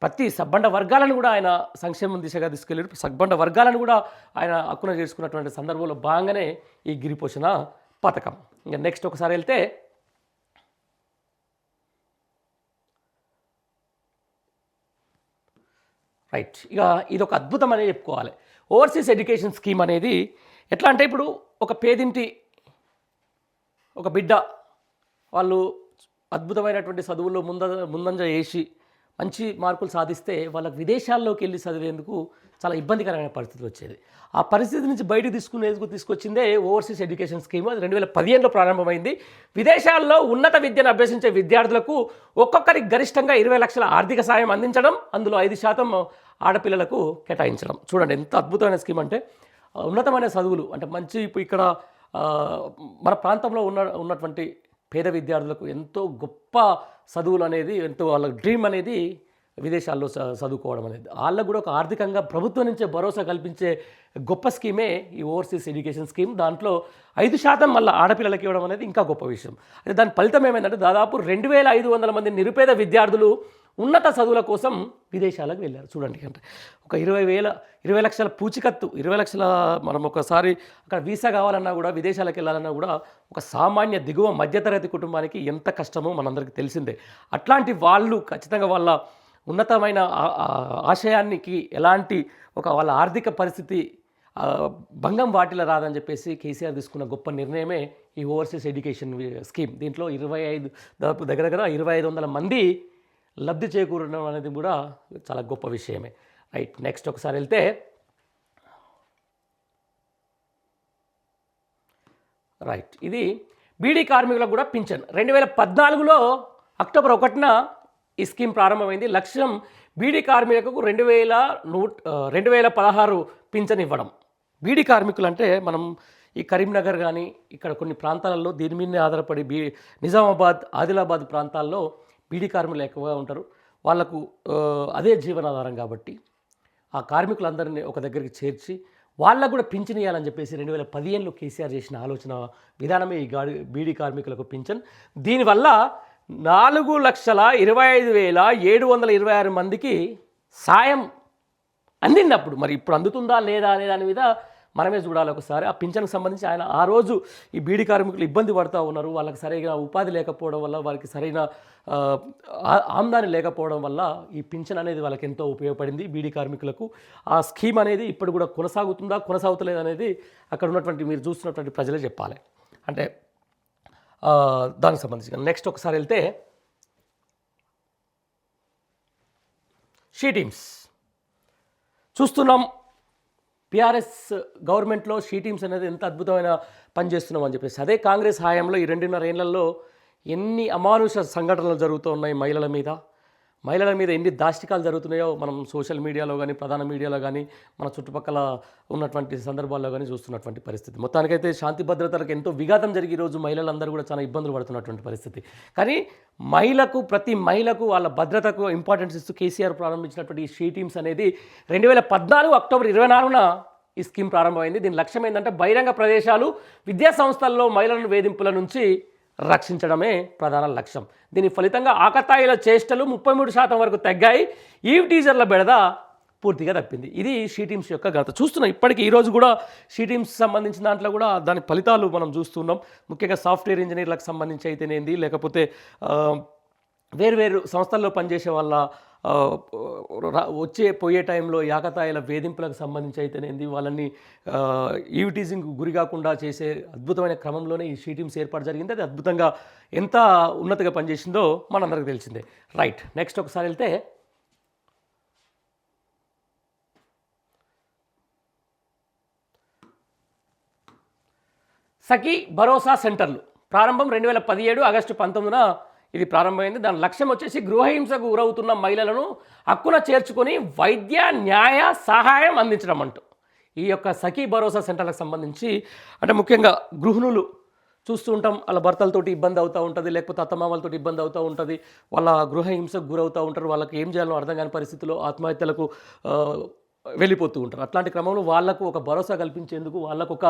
ప్రతి సబ్బండ వర్గాలను కూడా ఆయన సంక్షేమం దిశగా తీసుకెళ్ళాడు. సబ్బండ వర్గాలను కూడా ఆయన హక్కున చేసుకున్నటువంటి సందర్భంలో భాగంగానే ఈ గిరిపోషణ పథకం. ఇంకా నెక్స్ట్ ఒకసారి వెళ్తే రైట్, ఇక ఇది ఒక అద్భుతం అనే చెప్పుకోవాలి. ఓవర్సీస్ ఎడ్యుకేషన్ స్కీమ్ అనేది ఎట్లా అంటే, ఇప్పుడు ఒక పేదింటి ఒక బిడ్డ వాళ్ళు అద్భుతమైనటువంటి చదువుల్లో ముందంజ వేసి మంచి మార్కులు సాధిస్తే వాళ్ళకి విదేశాల్లోకి వెళ్ళి చదివేందుకు చాలా ఇబ్బందికరమైన పరిస్థితి వచ్చేది. ఆ పరిస్థితి నుంచి బయటకు తీసుకొచ్చిందే ఓవర్సీస్ ఎడ్యుకేషన్ స్కీమ్. అది 2015లో ప్రారంభమైంది. విదేశాల్లో ఉన్నత విద్యను అభ్యసించే విద్యార్థులకు ఒక్కొక్కరికి గరిష్టంగా 20 లక్షల ఆర్థిక సాయం అందించడం, అందులో 5% ఆడపిల్లలకు కేటాయించడం. చూడండి ఎంత అద్భుతమైన స్కీమ్ అంటే, ఉన్నతమైన చదువులు అంటే మంచి ఇక్కడ మన ప్రాంతంలో ఉన్నటువంటి పేద విద్యార్థులకు ఎంతో గొప్ప చదువులు అనేది, ఎంతో వాళ్ళ డ్రీమ్ అనేది విదేశాల్లో చదువుకోవడం అనేది. వాళ్ళకు కూడా ఒక ఆర్థికంగా ప్రభుత్వం నుంచే భరోసా కల్పించే గొప్ప స్కీమే ఈ ఓవర్సీస్ ఎడ్యుకేషన్ స్కీమ్. దాంట్లో 5% మళ్ళీ ఆడపిల్లలకి ఇవ్వడం అనేది ఇంకా గొప్ప విషయం. అయితే దాని ఫలితం ఏమైందంటే, దాదాపు 2,500 మంది నిరుపేద విద్యార్థులు ఉన్నత చదువుల కోసం విదేశాలకు వెళ్ళారు. చూడండి, అంటే ఒక 20 లక్షల పూచికత్తు, 20 లక్షల మనం ఒకసారి అక్కడ వీసా కావాలన్నా కూడా, విదేశాలకు వెళ్ళాలన్నా కూడా ఒక సామాన్య దిగువ మధ్యతరగతి కుటుంబానికి ఎంత కష్టమో మనందరికీ తెలిసిందే. అట్లాంటి వాళ్ళు ఖచ్చితంగా వాళ్ళ ఉన్నతమైన ఆశయానికి ఎలాంటి వాళ్ళ ఆర్థిక పరిస్థితి భంగం వాటిలో రాదని చెప్పేసి కేసీఆర్ తీసుకున్న గొప్ప నిర్ణయమే ఈ ఓవర్సీస్ ఎడ్యుకేషన్ స్కీమ్. దీంట్లో దగ్గర 2,500 మంది లబ్ధి చేకూరడం అనేది కూడా చాలా గొప్ప విషయమే. రైట్, నెక్స్ట్ ఒకసారి వెళ్తే రైట్, ఇది బీడీ కార్మికులకు కూడా పింఛన్ 2014లో అక్టోబర్ 1న ఈ స్కీమ్ ప్రారంభమైంది. లక్ష్యం బీడీ కార్మికులకు 2016 పింఛన్ ఇవ్వడం. బీడీ కార్మికులు అంటే మనం ఈ కరీంనగర్ కానీ ఇక్కడ కొన్ని ప్రాంతాలలో దీని మీదనే ఆధారపడి నిజామాబాద్, ఆదిలాబాద్ ప్రాంతాల్లో బీడీ కార్మికులు ఎక్కువగా ఉంటారు. వాళ్లకు అదే జీవనాధారం కాబట్టి ఆ కార్మికులందరినీ ఒక దగ్గరికి చేర్చి వాళ్ళకు కూడా పింఛన్ ఇవ్వాలని చెప్పేసి 2015లో కేసీఆర్ చేసిన ఆలోచన విధానమే ఈ బీడీ కార్మికులకు పింఛన్. దీనివల్ల 4,25,726 మందికి సాయం అందినప్పుడు, మరి ఇప్పుడు అందుతుందా లేదా అనే దాని మీద మనమే చూడాలి ఒకసారి. ఆ పింఛన్కి సంబంధించి ఆయన ఆ రోజు ఈ బీడీ కార్మికులు ఇబ్బంది పడుతూ ఉన్నారు, వాళ్ళకి సరైన ఉపాధి లేకపోవడం వల్ల, వారికి సరైన ఆమ్దాని లేకపోవడం వల్ల ఈ పింఛన్ అనేది వాళ్ళకి ఎంతో ఉపయోగపడింది బీడీ కార్మికులకు. ఆ స్కీమ్ అనేది ఇప్పుడు కూడా కొనసాగుతలేదు అనేది అక్కడ ఉన్నటువంటి మీరు చూస్తున్నటువంటి ప్రజలే చెప్పాలి. అంటే దానికి సంబంధించి నెక్స్ట్ ఒకసారి వెళ్తే షీ టీమ్స్ చూస్తున్నాం. టీఆర్ఎస్ గవర్నమెంట్లో షీ టీమ్స్ అనేది ఎంత అద్భుతమైన పని చేస్తున్నాం అని చెప్పేసి, అదే కాంగ్రెస్ హయాంలో ఈ 2.5 ఏళ్లలో ఎన్ని అమానుష సంఘటనలు జరుగుతూ ఉన్నాయి మహిళల మీద ఎన్ని దాష్టికాలు జరుగుతున్నాయో మనం సోషల్ మీడియాలో కానీ, ప్రధాన మీడియాలో కానీ, మన చుట్టుపక్కల ఉన్నటువంటి సందర్భాల్లో కానీ చూస్తున్నటువంటి పరిస్థితి. మొత్తానికైతే శాంతి భద్రతలకు ఎంతో విఘాతం జరిగి ఈరోజు మహిళలందరూ కూడా చాలా ఇబ్బందులు పడుతున్నటువంటి పరిస్థితి. కానీ ప్రతి మహిళకు వాళ్ళ భద్రతకు ఇంపార్టెన్స్ ఇస్తూ కేసీఆర్ ప్రారంభించినటువంటి ఈ షీ టీమ్స్ అనేది 2014 అక్టోబర్ 24న ఈ స్కీమ్ ప్రారంభమైంది. దీని లక్ష్యం ఏంటంటే, బహిరంగ ప్రదేశాలు, విద్యా సంస్థల్లో మహిళలను వేధింపుల నుంచి రక్షించడమే ప్రధాన లక్ష్యం. దీని ఫలితంగా ఆకతాయిల చేష్టలు 33% వరకు తగ్గాయి. ఈవ్ టీజర్ల బెడద పూర్తిగా తప్పింది. ఇది షీ టీమ్స్ యొక్క ఘనత. చూస్తున్నాం ఇప్పటికీ ఈరోజు కూడా షీ టీమ్స్ సంబంధించిన దాంట్లో కూడా దాని ఫలితాలు మనం చూస్తున్నాం. ముఖ్యంగా సాఫ్ట్వేర్ ఇంజనీర్లకు సంబంధించి అయితేనేది, లేకపోతే వేరు సంస్థల్లో పనిచేసే వాళ్ళ పోయే టైంలో యాకతాయిల వేధింపులకు సంబంధించి అయితేనేది, వాళ్ళని ఈవిటీజింగ్ గురి కాకుండా చేసే అద్భుతమైన క్రమంలోనే ఈ షీ టీమ్స్ ఏర్పాటు జరిగింది. అది అద్భుతంగా ఎంత ఉన్నతిగా పనిచేసిందో మనందరికీ తెలిసిందే. రైట్, నెక్స్ట్ ఒకసారి వెళ్తే సఖీ భరోసా సెంటర్లు ప్రారంభం 2017 ఆగస్టు 19న ఇది ప్రారంభమైంది. దాని లక్ష్యం వచ్చేసి గృహహింసకు గురవుతున్న మహిళలను హక్కున చేర్చుకొని వైద్య న్యాయ సహాయం అందించడం అంటూ. ఈ యొక్క సఖీ భరోసా సెంటర్లకు సంబంధించి అంటే ముఖ్యంగా గృహిణులు చూస్తూ ఉంటాం. వాళ్ళ భర్తలతోటి ఇబ్బంది అవుతూ ఉంటుంది, లేకపోతే అత్తమామలతో ఇబ్బంది అవుతూ ఉంటుంది, వాళ్ళ గృహ హింసకు గురవుతూ ఉంటారు. వాళ్ళకి ఏం చేయాలో అర్థం కాని పరిస్థితుల్లో ఆత్మహత్యలకు వెళ్ళిపోతూ ఉంటారు. అట్లాంటి క్రమంలో వాళ్లకు ఒక భరోసా కల్పించేందుకు వాళ్ళకు ఒక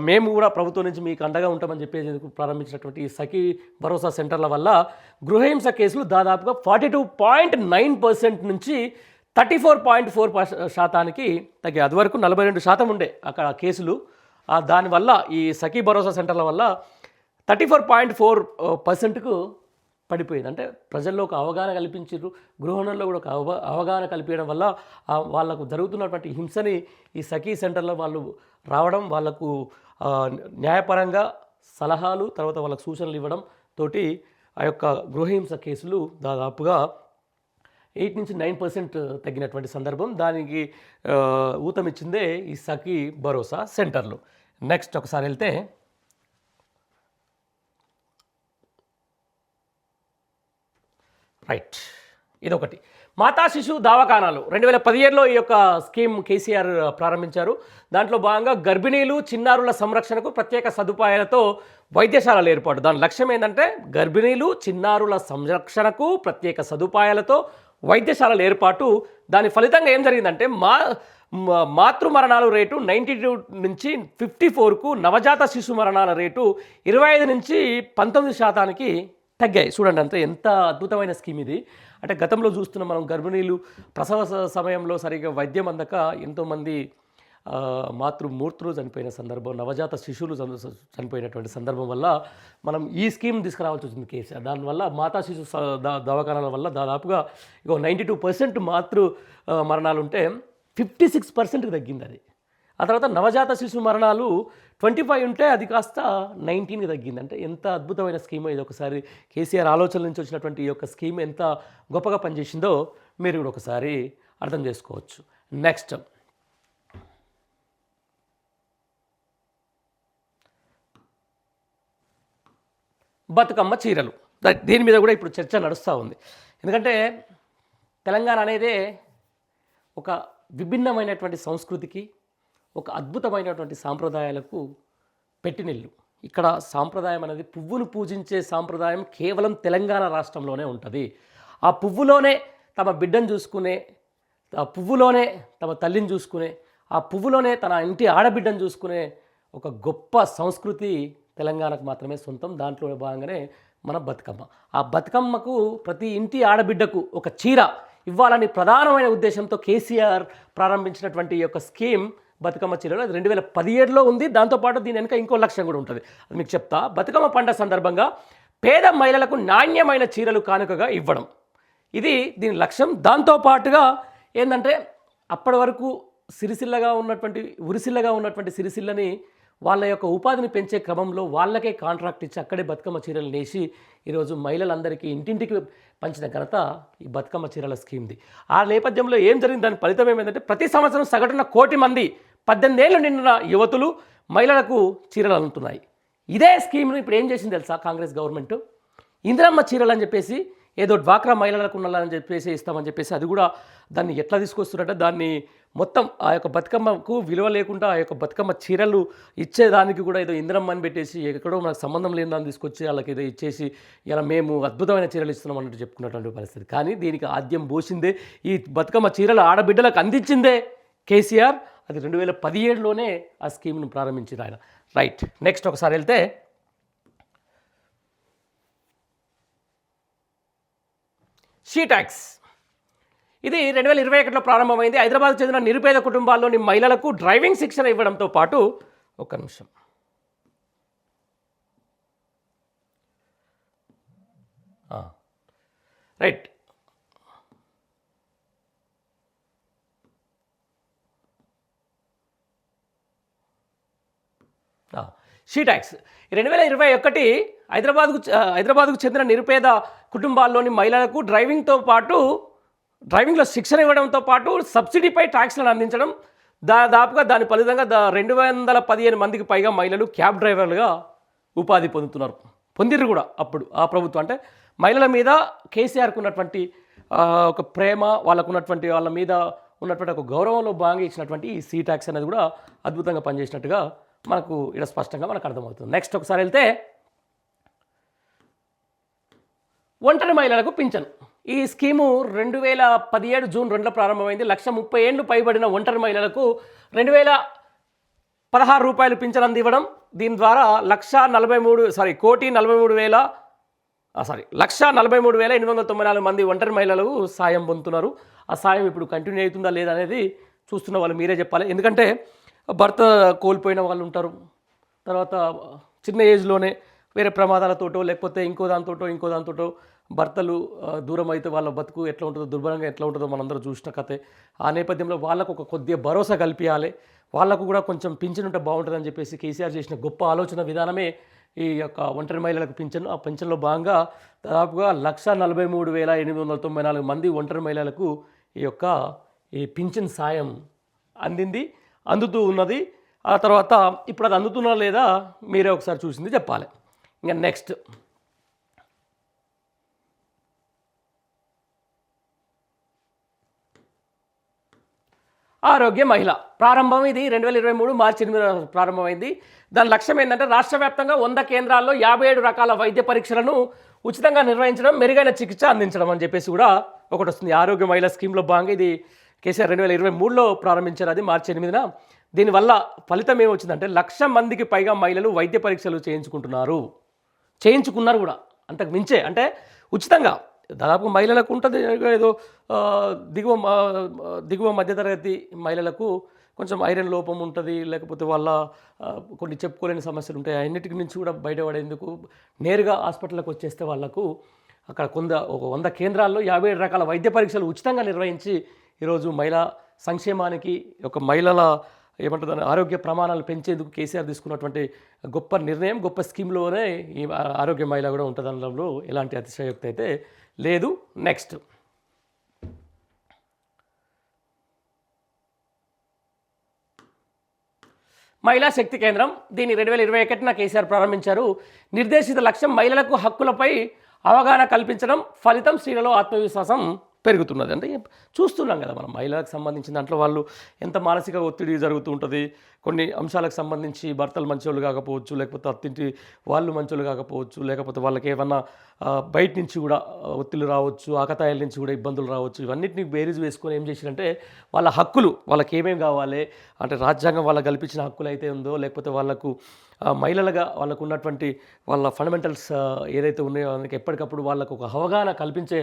మేము కూడా ప్రభుత్వం నుంచి మీకు అండగా ఉంటామని చెప్పేందుకు ప్రారంభించినటువంటి ఈ సఖీ భరోసా సెంటర్ల వల్ల గృహహింస కేసులు దాదాపుగా 42.9% నుంచి 34.4% తగ్గాయి. అది వరకు 42% ఉండే అక్కడ కేసులు. దానివల్ల ఈ సఖీ భరోసా సెంటర్ల వల్ల 34.4%కు పడిపోయింది. అంటే ప్రజల్లో ఒక అవగాహన కల్పించారు, గృహణంలో కూడా ఒక అవగాహన కల్పించడం వల్ల వాళ్ళకు జరుగుతున్నటువంటి హింసని ఈ సఖీ సెంటర్లో వాళ్ళు రావడం, వాళ్ళకు న్యాయపరంగా సలహాలు, తర్వాత వాళ్ళకు సూచనలు ఇవ్వడం తోటి ఆ యొక్క గృహహింస కేసులు దాదాపుగా 8 నుంచి 9% తగ్గినటువంటి సందర్భం. దానికి ఊతమిచ్చిందే ఈ సఖీ భరోసా సెంటర్లు. నెక్స్ట్ ఒకసారి వెళ్తే రైట్, ఇదొకటి. మాతా శిశు దవాఖానాలు 2017లో ఈ యొక్క స్కీమ్ కేసీఆర్ ప్రారంభించారు. దాంట్లో భాగంగా గర్భిణీలు, చిన్నారుల సంరక్షణకు ప్రత్యేక సదుపాయాలతో వైద్యశాలల ఏర్పాటు. దాని లక్ష్యం ఏంటంటే గర్భిణీలు, చిన్నారుల సంరక్షణకు ప్రత్యేక సదుపాయాలతో వైద్యశాలల ఏర్పాటు. దాని ఫలితంగా ఏం జరిగిందంటే మాతృ మరణాల రేటు 92 నుంచి 54కు, నవజాత శిశు మరణాల రేటు 25 నుంచి 19% తగ్గాయి. చూడండి అంతే ఎంత అద్భుతమైన స్కీమ్ ఇది. అంటే గతంలో చూస్తున్నాం మనం, గర్భిణీలు ప్రసవ సమయంలో సరిగ్గా వైద్యం అందక ఎంతోమంది మాతృమూర్తులు చనిపోయిన సందర్భం, నవజాత శిశువులు చనిపోయినటువంటి సందర్భం వల్ల మనం ఈ స్కీమ్ తీసుకురావాల్సి వచ్చింది కేసీఆర్. దానివల్ల మాతా శిశు దవాఖానాల వల్ల దాదాపుగా 92% మాతృ మరణాలు ఉంటే 56%కి తగ్గింది అది. ఆ తర్వాత నవజాత శిశు మరణాలు 25 ఉంటే అది కాస్త 19కి తగ్గింది. అంటే ఎంత అద్భుతమైన స్కీమో ఇది. ఒకసారి కేసీఆర్ ఆలోచన నుంచి వచ్చినటువంటి ఈ యొక్క స్కీమ్ ఎంత గొప్పగా పనిచేసిందో మీరు కూడా ఒకసారి అర్థం చేసుకోవచ్చు. నెక్స్ట్ బతుకమ్మ చీరలు. దీని మీద కూడా ఇప్పుడు చర్చ నడుస్తూ ఉంది. ఎందుకంటే తెలంగాణ అనేదే ఒక విభిన్నమైనటువంటి సంస్కృతికి, ఒక అద్భుతమైనటువంటి సాంప్రదాయాలకు పెట్టినిల్లు. ఇక్కడ సాంప్రదాయం అనేది పువ్వును పూజించే సాంప్రదాయం కేవలం తెలంగాణ రాష్ట్రంలోనే ఉంటుంది. ఆ పువ్వులోనే తమ బిడ్డను చూసుకునే, ఆ పువ్వులోనే తమ తల్లిని చూసుకునే, ఆ పువ్వులోనే తన ఇంటి ఆడబిడ్డను చూసుకునే ఒక గొప్ప సంస్కృతి తెలంగాణకు మాత్రమే సొంతం. దాంట్లో భాగంగానే మన బతుకమ్మ. ఆ బతుకమ్మకు ప్రతి ఇంటి ఆడబిడ్డకు ఒక చీర ఇవ్వాలని ప్రధానమైన ఉద్దేశంతో కేసీఆర్ ప్రారంభించినటువంటి ఈ యొక్క స్కీమ్ బతుకమ్మ చీరలు. అది 2017లో ఉంది. దాంతోపాటు దీని వెనుక ఇంకో లక్ష్యం కూడా ఉంటుంది, అది మీకు చెప్తా. బతుకమ్మ పండుగ సందర్భంగా పేద మహిళలకు నాణ్యమైన చీరలు కానుకగా ఇవ్వడం, ఇది దీని లక్ష్యం. దాంతోపాటుగా ఏంటంటే అప్పటి వరకు ఉరిసిల్లగా ఉన్నటువంటి సిరిసిల్లని వాళ్ళ యొక్క ఉపాధిని పెంచే క్రమంలో వాళ్ళకే కాంట్రాక్ట్ ఇచ్చి అక్కడే బతుకమ్మ చీరలు నేసి ఈరోజు మహిళలందరికీ ఇంటింటికి పంచిన ఘనత ఈ బతుకమ్మ చీరల స్కీమ్ది. ఆ నేపథ్యంలో ఏం జరిగింది, దాని ఫలితం ఏమైందంటే ప్రతి సంవత్సరం సగటున 1 కోటి మంది 18 ఏళ్ళు నిండిన యువతులు మహిళలకు చీరలు అందుతున్నాయి. ఇదే స్కీమ్ను ఇప్పుడు ఏం చేసింది తెలుసా కాంగ్రెస్ గవర్నమెంట్? ఇందిరమ్మ చీరలు అని చెప్పేసి, ఏదో డ్వాక్రా మహిళలకు ఉండాలని చెప్పేసి ఇస్తామని చెప్పేసి, అది కూడా దాన్ని ఎట్లా తీసుకొస్తున్నారంటే దాన్ని మొత్తం ఆ యొక్క బతుకమ్మకు విలువ లేకుండా ఆ యొక్క బతుకమ్మ చీరలు ఇచ్చేదానికి కూడా ఏదో ఇందిరమ్మ అని పెట్టేసి ఎక్కడో మనకు సంబంధం లేని దాన్ని తీసుకొచ్చి వాళ్ళకి ఏదో ఇచ్చేసి ఇలా మేము అద్భుతమైన చీరలు ఇస్తున్నాం అన్నట్టు చెప్పుకున్నటువంటి పరిస్థితి. కానీ దీనికి ఆద్యం పోసిందే, ఈ బతుకమ్మ చీరలు ఆడబిడ్డలకు అందించిందే కేసీఆర్. అది 2017లోనే ఆ స్కీమ్ను ప్రారంభించారు ఆయన. రైట్, నెక్స్ట్ ఒకసారి వెళ్తే షీ ట్యాక్స్. ఇది 2021లో ప్రారంభమైంది. హైదరాబాద్కు చెందిన నిరుపేద కుటుంబాల్లోని మహిళలకు డ్రైవింగ్ శిక్షణ ఇవ్వడంతో పాటు, ఒక్క నిమిషం, రైట్, షీ ట్యాక్స్ 2021 హైదరాబాద్కు చెందిన నిరుపేద కుటుంబాల్లోని మహిళలకు డ్రైవింగ్లో శిక్షణ ఇవ్వడంతో పాటు సబ్సిడీపై ట్యాక్స్లను అందించడం. దాదాపుగా దాని ఫలితంగా 215 మందికి పైగా మహిళలు క్యాబ్ డ్రైవర్లుగా ఉపాధి పొందిర్రు కూడా. అప్పుడు ఆ ప్రభుత్వం అంటే మహిళల మీద కేసీఆర్కు ఉన్నటువంటి ఒక ప్రేమ, వాళ్ళ మీద ఉన్నటువంటి ఒక గౌరవంలో భాగంగా ఇచ్చినటువంటి ఈ సీ ట్యాక్స్ అనేది కూడా అద్భుతంగా పనిచేసినట్టుగా మనకు ఇక్కడ స్పష్టంగా మనకు అర్థమవుతుంది. నెక్స్ట్ ఒకసారి వెళ్తే ఒంటరి మహిళలకు పింఛను. ఈ స్కీము 2017 జూన్ 2లో ప్రారంభమైంది. 1,30,000 ఏళ్ళు పైబడిన ఒంటరి మహిళలకు 2,016 రూపాయలు పింఛను అందివ్వడం. దీని ద్వారా 1,43,894 మంది ఒంటరి మహిళలు సాయం పొందుతున్నారు. ఆ సాయం ఇప్పుడు కంటిన్యూ అవుతుందా లేదా అనేది చూస్తున్న వాళ్ళు మీరే చెప్పాలి. ఎందుకంటే భర్త కోల్పోయిన వాళ్ళు ఉంటారు, తర్వాత చిన్న ఏజ్లోనే వేరే ప్రమాదాలతోటో లేకపోతే ఇంకో దాంతోటో భర్తలు దూరం అయితే వాళ్ళ బతుకు ఎట్లా ఉంటుందో, దుర్భరంగా ఎట్లా ఉంటుందో మనందరూ చూసిన కథే. ఆ నేపథ్యంలో వాళ్ళకు ఒక కొద్దిగా భరోసా కల్పించాలి, వాళ్ళకు కూడా కొంచెం పింఛన్ ఉంటే బాగుంటుందని చెప్పేసి కేసీఆర్ చేసిన గొప్ప ఆలోచన విధానమే ఈ యొక్క ఒంటరి మహిళలకు పింఛన్. ఆ పింఛన్లో భాగంగా దాదాపుగా 1,43,894 మంది ఒంటరి మహిళలకు ఈ పింఛన్ సాయం అందుతూ ఉన్నది. ఆ తర్వాత ఇప్పుడు అది అందుతున్నా లేదా మీరే ఒకసారి చూసింది చెప్పాలి. ఇంకా నెక్స్ట్ ఆరోగ్య మహిళ ప్రారంభం. ఇది 2023 మార్చి 8 ప్రారంభమైంది. దాని లక్ష్యం ఏంటంటే రాష్ట్ర వ్యాప్తంగా 100 కేంద్రాల్లో 57 రకాల వైద్య పరీక్షలను ఉచితంగా నిర్వహించడం, మెరుగైన చికిత్స అందించడం అని చెప్పేసి కూడా ఒకటి వస్తుంది. ఆరోగ్య మహిళ స్కీమ్లో భాగంగా ఇది కేసీఆర్ 2023లో ప్రారంభించారు, అది మార్చి 8న. దీనివల్ల ఫలితం ఏమొచ్చిందంటే 1,00,000 మందికి పైగా మహిళలు వైద్య పరీక్షలు చేయించుకున్నారు కూడా. అంతకు మించే అంటే ఉచితంగా దాదాపు మహిళలకు ఉంటుంది. ఏదో దిగువ మధ్యతరగతి మహిళలకు కొంచెం ఐరన్ లోపం ఉంటుంది, లేకపోతే వాళ్ళ కొన్ని చెప్పుకోలేని సమస్యలు ఉంటాయి. అన్నిటి నుంచి కూడా బయటపడేందుకు నేరుగా హాస్పిటల్కి వచ్చేస్తే వాళ్ళకు అక్కడ 100 కేంద్రాల్లో 57 రకాల వైద్య పరీక్షలు ఉచితంగా నిర్వహించి ఈరోజు మహిళా సంక్షేమానికి, మహిళల ఆరోగ్య ప్రమాణాలు పెంచేందుకు కేసీఆర్ తీసుకున్నటువంటి గొప్ప నిర్ణయం, గొప్ప స్కీమ్లోనే ఈ ఆరోగ్య మహిళ కూడా ఉంటుందనడంలో ఎలాంటి అతిశయోక్తి అయితే లేదు. నెక్స్ట్ మహిళా శక్తి కేంద్రం. దీన్ని 2021న కేసీఆర్ ప్రారంభించారు. నిర్దేశిత లక్ష్యం మహిళలకు హక్కులపై అవగాహన కల్పించడం, ఫలితం స్త్రీలలో ఆత్మవిశ్వాసం పెరుగుతున్నది. అంటే చూస్తున్నాం కదా మనం మహిళలకు సంబంధించిన దాంట్లో వాళ్ళు ఎంత మానసిక ఒత్తిడి జరుగుతూ ఉంటుంది. కొన్ని అంశాలకు సంబంధించి భర్తలు మంచోళ్ళు కాకపోవచ్చు, లేకపోతే అత్తింటి వాళ్ళు మంచోళ్ళు కాకపోవచ్చు, లేకపోతే వాళ్ళకి ఏమన్నా బయట నుంచి కూడా ఒత్తిళ్ళు రావచ్చు, ఆకతాయిల నుంచి కూడా ఇబ్బందులు రావచ్చు. ఇవన్నిటిని బేరీజు వేసుకొని ఏం చేసినంటే వాళ్ళ హక్కులు, వాళ్ళకి ఏమేమి కావాలి అంటే రాజ్యాంగం వాళ్ళకి కల్పించిన హక్కులు అయితే ఉందో, లేకపోతే వాళ్ళకు మహిళలుగా వాళ్ళకు ఉన్నటువంటి వాళ్ళ ఫండమెంటల్స్ ఏదైతే ఉన్నాయో అందుకే ఎప్పటికప్పుడు వాళ్ళకు ఒక అవగాహన కల్పించే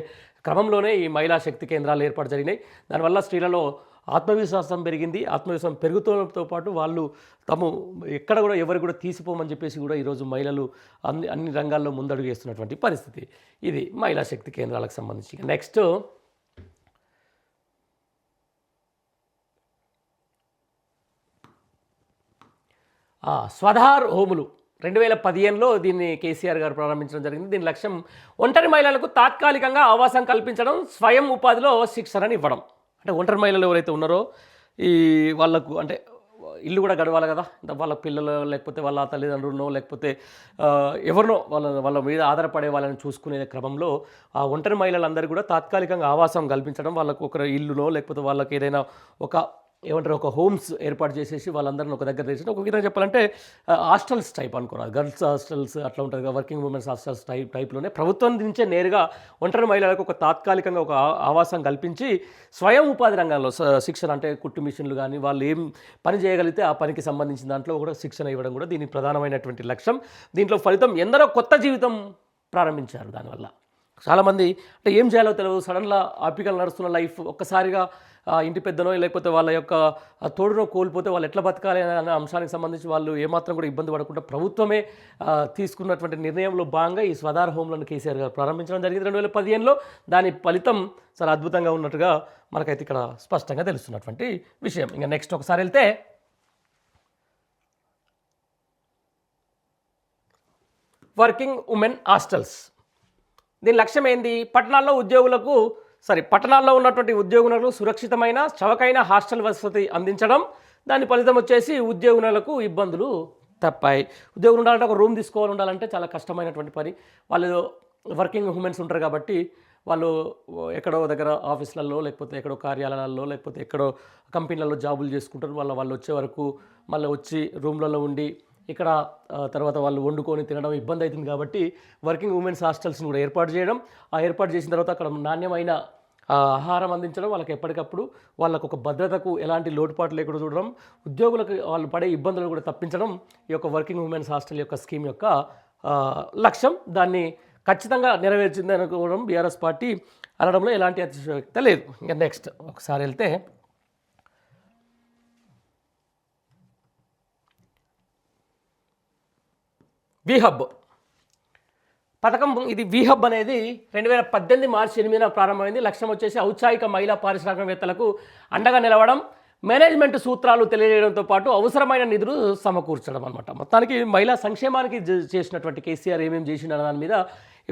క్రమంలోనే ఈ మహిళా శక్తి కేంద్రాలు ఏర్పాటు జరిగినాయి. దానివల్ల స్త్రీలలో ఆత్మవిశ్వాసం పెరిగింది. ఆత్మవిశ్వాసం పెరుగుతూతో పాటు వాళ్ళు ఎక్కడ కూడా ఎవరు కూడా తీసిపోమని చెప్పేసి కూడా ఈరోజు మహిళలు అన్ని రంగాల్లో ముందడుగు వేస్తున్నటువంటి పరిస్థితి. ఇది మహిళా శక్తి కేంద్రాలకు సంబంధించి. నెక్స్ట్ స్వధార్ హోములు 2015లో దీన్ని కేసీఆర్ గారు ప్రారంభించడం జరిగింది. దీని లక్ష్యం ఒంటరి మహిళలకు తాత్కాలికంగా ఆవాసం కల్పించడం, స్వయం ఉపాధిలో శిక్షణని ఇవ్వడం. అంటే ఒంటరి మహిళలు ఎవరైతే ఉన్నారో ఈ వాళ్ళకు అంటే ఇల్లు కూడా గడవాలి కదా, వాళ్ళ పిల్లలు లేకపోతే వాళ్ళ తల్లిదండ్రులను లేకపోతే ఎవరినో వాళ్ళ మీద ఆధారపడే వాళ్ళని చూసుకునే క్రమంలో ఆ ఒంటరి మహిళలందరూ కూడా తాత్కాలికంగా ఆవాసం కల్పించడం, వాళ్ళకు ఒక ఇల్లునో లేకపోతే వాళ్ళకి ఏదైనా ఒక హోమ్స్ ఏర్పాటు చేసేసి వాళ్ళందరిని ఒక దగ్గర చేసి ఒక విధంగా చెప్పాలంటే హాస్టల్స్ టైప్ అనుకోవాలి. గర్ల్స్ హాస్టల్స్ అట్లా ఉంటుంది కదా, వర్కింగ్ ఉమెన్స్ హాస్టల్స్ టైప్లోనే ప్రభుత్వం నుంచే నేరుగా ఒంటరి మహిళలకు ఒక తాత్కాలికంగా ఒక ఆవాసం కల్పించి స్వయం ఉపాధి రంగంలో శిక్షణ అంటే కుట్టు మిషన్లు కానీ వాళ్ళు ఏం పని చేయగలిగితే ఆ పనికి సంబంధించిన దాంట్లో కూడా శిక్షణ ఇవ్వడం కూడా దీని ప్రధానమైనటువంటి లక్ష్యం. దీంట్లో ఫలితం ఎందరో కొత్త జీవితం ప్రారంభించారు. దానివల్ల చాలామంది అంటే ఏం చేయాలో తెలియదు, సడన్గా ఆపికలు నడుస్తున్న లైఫ్ ఒక్కసారిగా ఇంటి పెద్దనో లేకపోతే వాళ్ళ యొక్క తోడునో కోల్పోతే వాళ్ళు ఎట్లా బతకాలి అనే అంశానికి సంబంధించి వాళ్ళు ఏమాత్రం కూడా ఇబ్బంది పడకుండా ప్రభుత్వమే తీసుకున్నటువంటి నిర్ణయంలో భాగంగా ఈ స్వధార్ హోమ్లను కేసీఆర్ గారు ప్రారంభించడం జరిగింది 2015లో. దాని ఫలితం చాలా అద్భుతంగా ఉన్నట్టుగా మనకైతే ఇక్కడ స్పష్టంగా తెలుస్తున్నటువంటి విషయం. ఇంకా నెక్స్ట్ ఒకసారి వెళ్తే వర్కింగ్ ఉమెన్ హాస్టల్స్. దీని లక్ష్యం ఏంది? పట్టణాల్లో ఉన్నటువంటి ఉద్యోగులకు సురక్షితమైన చవకైన హాస్టల్ వసతి అందించడం. దాని ఫలితం వచ్చేసి ఉద్యోగులకు ఇబ్బందులు తప్పాయి. ఉద్యోగులు ఉండాలంటే ఒక రూమ్ తీసుకోవాలి, ఉండాలంటే చాలా కష్టమైనటువంటి పని. వాళ్ళు వర్కింగ్ ఉమెన్స్ ఉంటారు కాబట్టి వాళ్ళు ఎక్కడో దగ్గర ఆఫీసులలో లేకపోతే ఎక్కడో కార్యాలయాల్లో లేకపోతే ఎక్కడో కంపెనీలలో జాబులు చేసుకుంటారు. వాళ్ళు వచ్చే వరకు మళ్ళీ వచ్చి రూమ్లలో ఉండి ఇక్కడ తర్వాత వాళ్ళు వండుకొని తినడం ఇబ్బంది అవుతుంది కాబట్టి వర్కింగ్ ఉమెన్స్ హాస్టల్స్ని కూడా ఏర్పాటు చేయడం, ఆ ఏర్పాటు చేసిన తర్వాత అక్కడ నాణ్యమైన ఆహారం అందించడం, వాళ్ళకి ఎప్పటికప్పుడు వాళ్ళకు ఒక భద్రతకు ఎలాంటి లోటుపాటు లేకుండా చూడడం, ఉద్యోగులకు వాళ్ళు పడే ఇబ్బందులు కూడా తప్పించడం ఈ యొక్క వర్కింగ్ ఉమెన్స్ హాస్టల్ యొక్క స్కీమ్ యొక్క లక్ష్యం. దాన్ని ఖచ్చితంగా నెరవేర్చింది అనుకోవడం బీఆర్ఎస్ పార్టీ అనడంలో ఎలాంటి అతిశయోక్తి లేదు. ఇంకా నెక్స్ట్ ఒకసారి వెళ్తే వీహబ్ పథకం. ఇది వీహబ్ అనేది 2018 మార్చి 8న ప్రారంభమైంది. లక్ష్యం వచ్చేసి ఔత్సాహిక మహిళా పారిశ్రామికవేత్తలకు అండగా నిలవడం, మేనేజ్మెంట్ సూత్రాలు తెలియజేయడంతో పాటు అవసరమైన నిధులు సమకూర్చడం అనమాట. మొత్తానికి మహిళా సంక్షేమానికి చేసినటువంటి కేసీఆర్ ఏమేమి చేసిన దాని మీద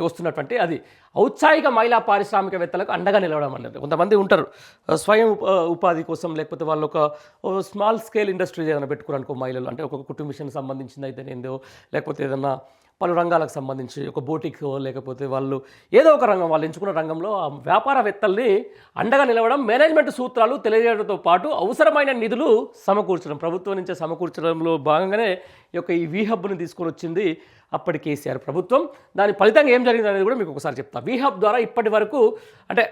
వస్తున్నటువంటి అది ఔత్సాహిక మహిళా పారిశ్రామికవేత్తలకు అండగా నిలవడం అనేది. కొంతమంది ఉంటారు స్వయం ఉపాధి కోసం, లేకపోతే వాళ్ళు ఒక స్మాల్ స్కేల్ ఇండస్ట్రీ ఏదైనా పెట్టుకోవడానికి మహిళలు, అంటే ఒక కుటుంబిషన్కి సంబంధించింది అయితేనేందో, లేకపోతే ఏదన్నా పలు రంగాలకు సంబంధించి ఒక బోటిక్, లేకపోతే వాళ్ళు ఏదో ఒక రంగం వాళ్ళు ఎంచుకున్న రంగంలో ఆ వ్యాపారవేత్తల్ని అండగా నిలవడం, మేనేజ్మెంట్ సూత్రాలు తెలియజేయడంతో పాటు అవసరమైన నిధులు సమకూర్చడం, ప్రభుత్వం నుంచే సమకూర్చడంలో భాగంగానే ఈ వీహబ్ని తీసుకొని వచ్చింది అప్పటి కేసీఆర్ ప్రభుత్వం. దాని ఫలితంగా ఏం జరిగింది అనేది కూడా మీకు ఒకసారి చెప్తాను. వీహబ్ ద్వారా ఇప్పటి వరకు అంటే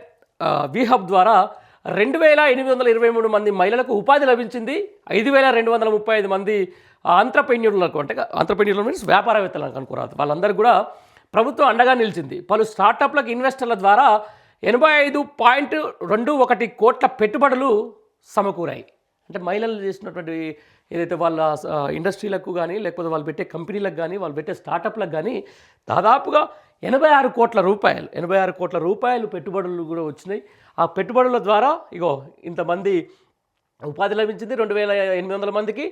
వీహబ్ ద్వారా 2823 మంది మహిళలకు ఉపాధి లభించింది. 5235 మంది ఆంత్రప్రెన్యూర్లకు, అంటే ఆంత్రప్రెన్యూర్లు మీన్స్ వ్యాపారవేత్తలకు అనుకోరాదు, వాళ్ళందరూ కూడా ప్రభుత్వం అండగా నిలిచింది. పలు స్టార్టప్లకు ఇన్వెస్టర్ల ద్వారా 85.21 కోట్ల పెట్టుబడులు సమకూరాయి. అంటే మహిళలు చేసినటువంటి ఏదైతే వాళ్ళ ఇండస్ట్రీలకు కానీ, లేకపోతే వాళ్ళు పెట్టే కంపెనీలకు కానీ, వాళ్ళు పెట్టే స్టార్టప్లకు కానీ దాదాపుగా 86 కోట్ల రూపాయలు పెట్టుబడులు కూడా వచ్చినాయి. ఆ పెట్టుబడుల ద్వారా ఇంతమంది ఉపాధి లభించింది. 2800 మందికి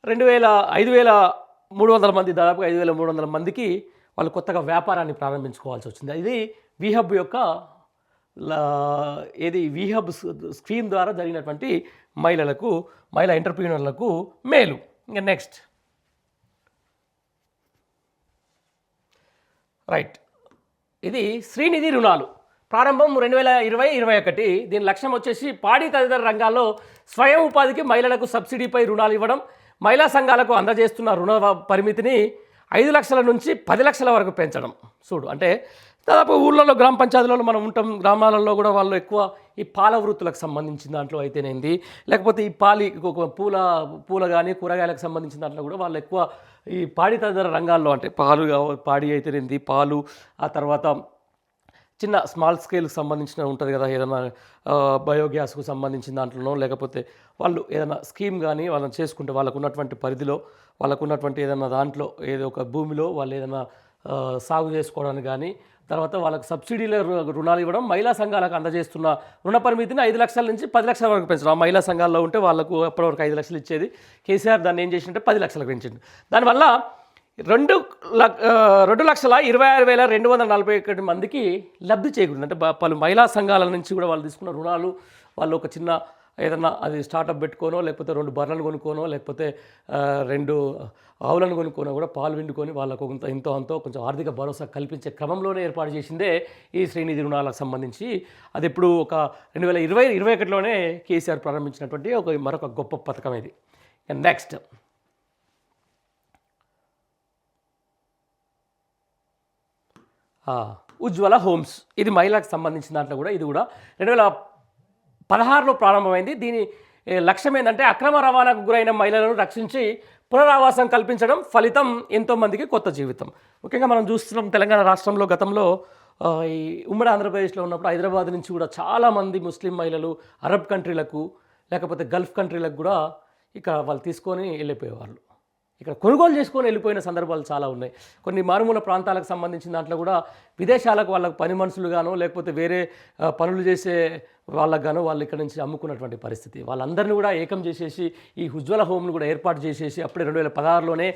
5300 మంది, దాదాపుగా 5300 మందికి వాళ్ళు కొత్తగా వ్యాపారాన్ని ప్రారంభించుకోవాల్సి వచ్చింది. ఇది వీహబ్ యొక్క వీహబ్ స్కీమ్ ద్వారా జరిగినటువంటి మహిళా ఎంటర్ప్రీనర్లకు మేలు. ఇంకా నెక్స్ట్ రైట్, ఇది శ్రీనిధి రుణాలు ప్రారంభం 2020-21. దీని లక్ష్యం వచ్చేసి పాడి తదితర రంగాల్లో స్వయం ఉపాధికి మహిళలకు సబ్సిడీపై రుణాలు ఇవ్వడం, మహిళా సంఘాలకు అందజేస్తున్న రుణ పరిమితిని 5 లక్షల నుంచి 10 లక్షల వరకు పెంచడం. అంటే దాదాపు ఊళ్ళలో గ్రామ పంచాయతీలలో మనం ఉంటాం, గ్రామాలలో కూడా వాళ్ళు ఎక్కువ ఈ పాల వృత్తులకు సంబంధించిన దాంట్లో అయితేనేంది, లేకపోతే ఈ పూల కానీ కూరగాయలకు సంబంధించిన దాంట్లో కూడా వాళ్ళు ఎక్కువ ఈ పాడి తదితర రంగాల్లో, అంటే పాడి అయితేనేంది, పాలు, ఆ తర్వాత చిన్న స్మాల్ స్కేల్కి సంబంధించిన ఉంటుంది కదా, ఏదైనా బయోగ్యాస్కు సంబంధించిన దాంట్లోనో, లేకపోతే వాళ్ళు ఏదైనా స్కీమ్ కానీ వాళ్ళని చేసుకుంటే వాళ్ళకు ఉన్నటువంటి పరిధిలో, వాళ్ళకు ఉన్నటువంటి ఏదైనా దాంట్లో ఏదో ఒక భూమిలో వాళ్ళు ఏదైనా సాగు చేసుకోవడానికి కానీ, తర్వాత వాళ్ళకు సబ్సిడీల రుణాలు ఇవ్వడం, మహిళా సంఘాలకు అందజేస్తున్న రుణ పరిమితిని 5 లక్షల నుంచి 10 లక్షల వరకు పెంచడం. ఆ మహిళా సంఘాల్లో ఉంటే వాళ్ళకు అప్పటివరకు 5 లక్షలు ఇచ్చేది, కేసీఆర్ దాన్ని ఏం చేసిందంటే 10 లక్షలకు పెంచింది. దానివల్ల 2,26,26,241 మందికి లబ్ధి చేకూరింది. అంటే పలు మహిళా సంఘాల నుంచి కూడా వాళ్ళు తీసుకున్న రుణాలు, వాళ్ళు ఒక చిన్న ఏదన్నా అది స్టార్టప్ పెట్టుకోనో, లేకపోతే 2 బర్రెలను కొనుక్కోనో, లేకపోతే 2 ఆవులను కొనుక్కోనో కూడా పాలు విండుకొని వాళ్ళకు ఎంతో అంతో కొంచెం ఆర్థిక భరోసా కల్పించే క్రమంలోనే ఏర్పాటు చేసిందే ఈ శ్రీనిధి రుణాలకు సంబంధించి. అది ఇప్పుడు ఒక 2020-21లోనే కేసీఆర్ ప్రారంభించినటువంటి మరొక గొప్ప పథకం ఇది. నెక్స్ట్ ఉజ్వల హోమ్స్, ఇది మహిళలకు సంబంధించిన దాంట్లో కూడా ఇది కూడా 2016లో ప్రారంభమైంది. దీని లక్ష్యం ఏంటంటే అక్రమ రవాణాకు గురైన మహిళలను రక్షించి పునరావాసం కల్పించడం, ఫలితం ఎంతోమందికి కొత్త జీవితం. ముఖ్యంగా మనం చూస్తున్నాం తెలంగాణ రాష్ట్రంలో గతంలో ఈ ఉమ్మడి ఆంధ్రప్రదేశ్లో ఉన్నప్పుడు హైదరాబాద్ నుంచి కూడా చాలామంది ముస్లిం మహిళలు అరబ్ కంట్రీలకు, లేకపోతే గల్ఫ్ కంట్రీలకు కూడా ఇక్కడ వాళ్ళు తీసుకొని వెళ్ళిపోయేవాళ్ళు. ఇక్కడ కొనుగోలు చేసుకొని వెళ్ళిపోయిన సందర్భాలు చాలా ఉన్నాయి. కొన్ని మారుమూల ప్రాంతాలకు సంబంధించిన దాంట్లో కూడా విదేశాలకు వాళ్ళకు పని మనుషులు గానో, లేకపోతే వేరే పనులు చేసే వాళ్ళకు గానో వాళ్ళు ఇక్కడ నుంచి అమ్ముకున్నటువంటి పరిస్థితి. వాళ్ళందరినీ కూడా ఏకం చేసేసి ఈ ఉజ్వల హోమ్ను కూడా ఏర్పాటు చేసేసి అప్పుడే 2016లోనే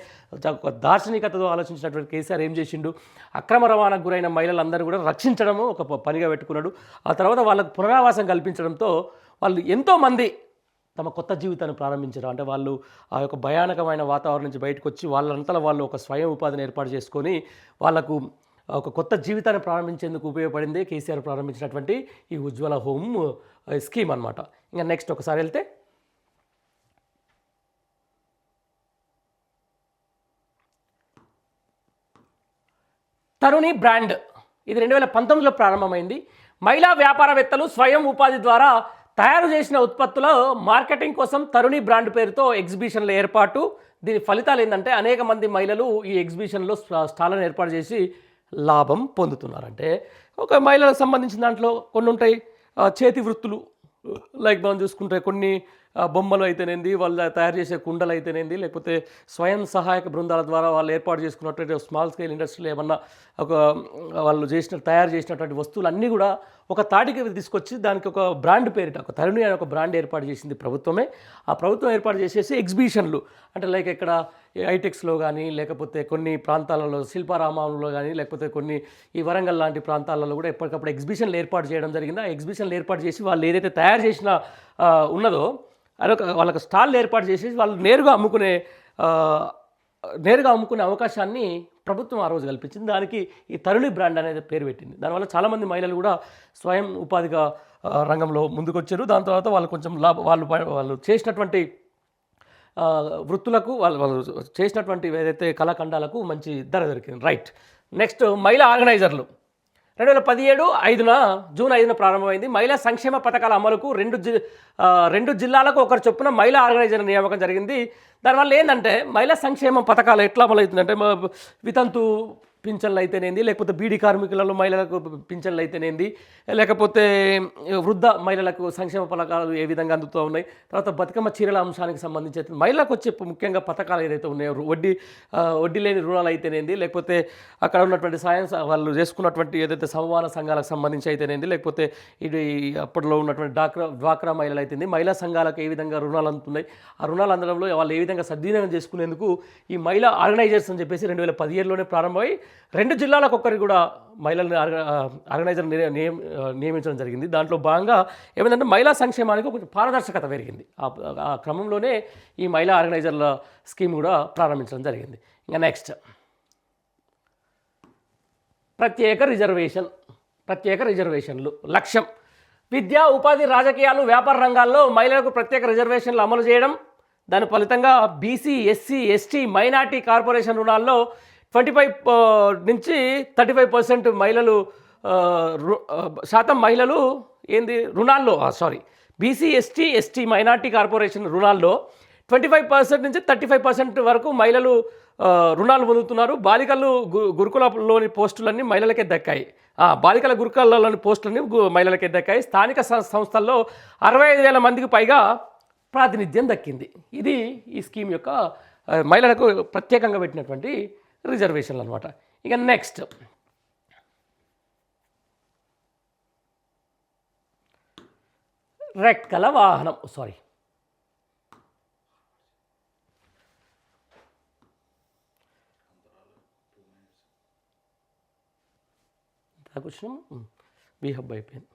ఒక దార్శనికతతో ఆలోచించినటువంటి కేసీఆర్ ఏం చేసిండు, అక్రమ రవాణాకు గురైన మహిళలందరూ కూడా రక్షించడము ఒక పనిగా పెట్టుకున్నాడు. ఆ తర్వాత వాళ్ళకు పునరావాసం కల్పించడంతో వాళ్ళు ఎంతోమంది తమ కొత్త జీవితాన్ని ప్రారంభించారు. అంటే వాళ్ళు ఆ యొక్క భయానకమైన వాతావరణం నుంచి బయటకు వచ్చి వాళ్ళంతలో వాళ్ళు ఒక స్వయం ఉపాధిని ఏర్పాటు చేసుకొని వాళ్ళకు ఒక కొత్త జీవితాన్ని ప్రారంభించేందుకు ఉపయోగపడింది కేసీఆర్ ప్రారంభించినటువంటి ఈ ఉజ్వల హోమ్ స్కీమ్ అనమాట. ఇంకా నెక్స్ట్ ఒకసారి వెళ్తే తరుణి బ్రాండ్, ఇది 2019లో ప్రారంభమైంది. మహిళా వ్యాపారవేత్తలు స్వయం ఉపాధి ద్వారా తయారు చేసిన ఉత్పత్తుల మార్కెటింగ్ కోసం తరుణి బ్రాండ్ పేరుతో ఎగ్జిబిషన్ల ఏర్పాటు. దీని ఫలితాలు ఏంటంటే అనేక మంది మహిళలు ఈ ఎగ్జిబిషన్లో స్టాళ్ళను ఏర్పాటు చేసి లాభం పొందుతున్నారంటే ఒక మహిళలకు సంబంధించిన దాంట్లో కొన్ని ఉంటాయి చేతి వృత్తులు, లైక్ మనం చూసుకుంటే కొన్ని బొమ్మలు అయితేనేంది, వాళ్ళు తయారు చేసే కుండలు అయితేనేంది, లేకపోతే స్వయం సహాయక బృందాల ద్వారా వాళ్ళు ఏర్పాటు చేసుకున్నటువంటి స్మాల్ స్కేల్ ఇండస్ట్రీలో ఏమన్నా ఒక వాళ్ళు తయారు చేసినటువంటి వస్తువులు అన్నీ కూడా ఒక తాటికి తీసుకొచ్చి దానికి ఒక బ్రాండ్ పేరిట ఒక తరుణి అనే ఒక బ్రాండ్ ఏర్పాటు చేసింది ప్రభుత్వమే. ఆ ప్రభుత్వం ఏర్పాటు చేసేసి ఎగ్జిబిషన్లు అంటే లైక్ ఇక్కడ ఐటెక్స్లో కానీ, లేకపోతే కొన్ని ప్రాంతాలలో శిల్పారామంలో కానీ, లేకపోతే కొన్ని ఈ వరంగల్ లాంటి ప్రాంతాలలో కూడా ఎప్పటికప్పుడు ఎగ్జిబిషన్లు ఏర్పాటు చేయడం జరిగింది. ఆ ఎగ్జిబిషన్లు ఏర్పాటు చేసి వాళ్ళు ఏదైతే తయారు చేసిన ఉన్నదో అదొక వాళ్ళకి స్టాల్ ఏర్పాటు చేసేసి వాళ్ళు నేరుగా అమ్ముకునే అవకాశాన్ని ప్రభుత్వం ఆ రోజు కల్పించింది. దానికి ఈ తరుణి బ్రాండ్ అనేది పేరు పెట్టింది. దానివల్ల చాలామంది మహిళలు కూడా స్వయం ఉపాధిగా రంగంలో ముందుకొచ్చారు. దాని తర్వాత వాళ్ళు కొంచెం వాళ్ళు చేసినటువంటి వృత్తులకు వాళ్ళు చేసినటువంటి ఏదైతే కళాఖండాలకు మంచి ధర దొరికింది. రైట్. నెక్స్ట్ మహిళా ఆర్గనైజర్లు 2017 జూన్ 5న ప్రారంభమైంది. మహిళా సంక్షేమ పథకాల అమలుకు రెండు జిల్లాలకు ఒకరు చొప్పున మహిళా ఆర్గనైజర్ నియామకం జరిగింది. దానివల్ల ఏంటంటే మహిళా సంక్షేమ పథకాలు ఎట్లా అమలవుతుందంటే వితంతు పింఛన్లు అయితేనేంది, లేకపోతే బీడీ కార్మికులలో మహిళలకు పింఛన్లు అయితేనేంది, లేకపోతే వృద్ధ మహిళలకు సంక్షేమ పథకాలు ఏ విధంగా అందుతూ ఉన్నాయి. తర్వాత బతుకమ్మ చీరల అంశానికి సంబంధించి మహిళలకు వచ్చే ముఖ్యంగా పథకాలు ఏదైతే ఉన్నాయో వడ్డీ లేని రుణాలు అయితేనేంది, లేకపోతే అక్కడ ఉన్నటువంటి వాళ్ళు చేసుకున్నటువంటి ఏదైతే సమమాన సంఘాలకు సంబంధించి అయితేనేంది, లేకపోతే ఇది అప్పట్లో ఉన్నటువంటి డ్వాక్రా మహిళలు అయితేంది, మహిళా సంఘాలకు ఏ విధంగా రుణాలు అందుతున్నాయి, ఆ రుణాలు అందడంలో వాళ్ళు ఏ విధంగా సద్వినియోగం చేసుకునేందుకు ఈ మహిళా ఆర్గనైజర్స్ అని చెప్పేసి 2017లోనే ప్రారంభమై 2 జిల్లాలకు ఒక్కరి కూడా మహిళల్ని ఆర్గనైజర్ నియమించడం జరిగింది. దాంట్లో భాగంగా ఏమైందంటే మహిళా సంక్షేమానికి కొంచెం పారదర్శకత పెరిగింది. ఆ క్రమంలోనే ఈ మహిళా ఆర్గనైజర్ల స్కీమ్ కూడా ప్రారంభించడం జరిగింది. ఇంకా నెక్స్ట్ ప్రత్యేక రిజర్వేషన్లు లక్ష్యం. విద్య, ఉపాధి, రాజకీయాలు, వ్యాపార రంగాల్లో మహిళలకు ప్రత్యేక రిజర్వేషన్లు అమలు చేయడం. దాని ఫలితంగా BC, SC, ST, minority corporation రుణాల్లో 25 నుంచి 35% శాతం మహిళలు రుణాల్లో బీసీ, ఎస్టీ, మైనార్టీ కార్పొరేషన్ రుణాల్లో 25% నుంచి 35% వరకు మహిళలు రుణాలు పొందుతున్నారు. బాలికలు గురుకులలోని పోస్టులన్నీ మహిళలకే దక్కాయి. బాలికల గురుకులలోని పోస్టులన్నీ మహిళలకే దక్కాయి. స్థానిక సంస్థల్లో 65,000 మందికి పైగా ప్రాతినిధ్యం దక్కింది. ఇది ఈ స్కీమ్ యొక్క మహిళలకు ప్రత్యేకంగా పెట్టినటువంటి రిజర్వేషన్లు అనమాట. ఇక నెక్స్ట్ రెక్కల వాహనం కూర్చున్నాం హబ్ అయిపోయింది,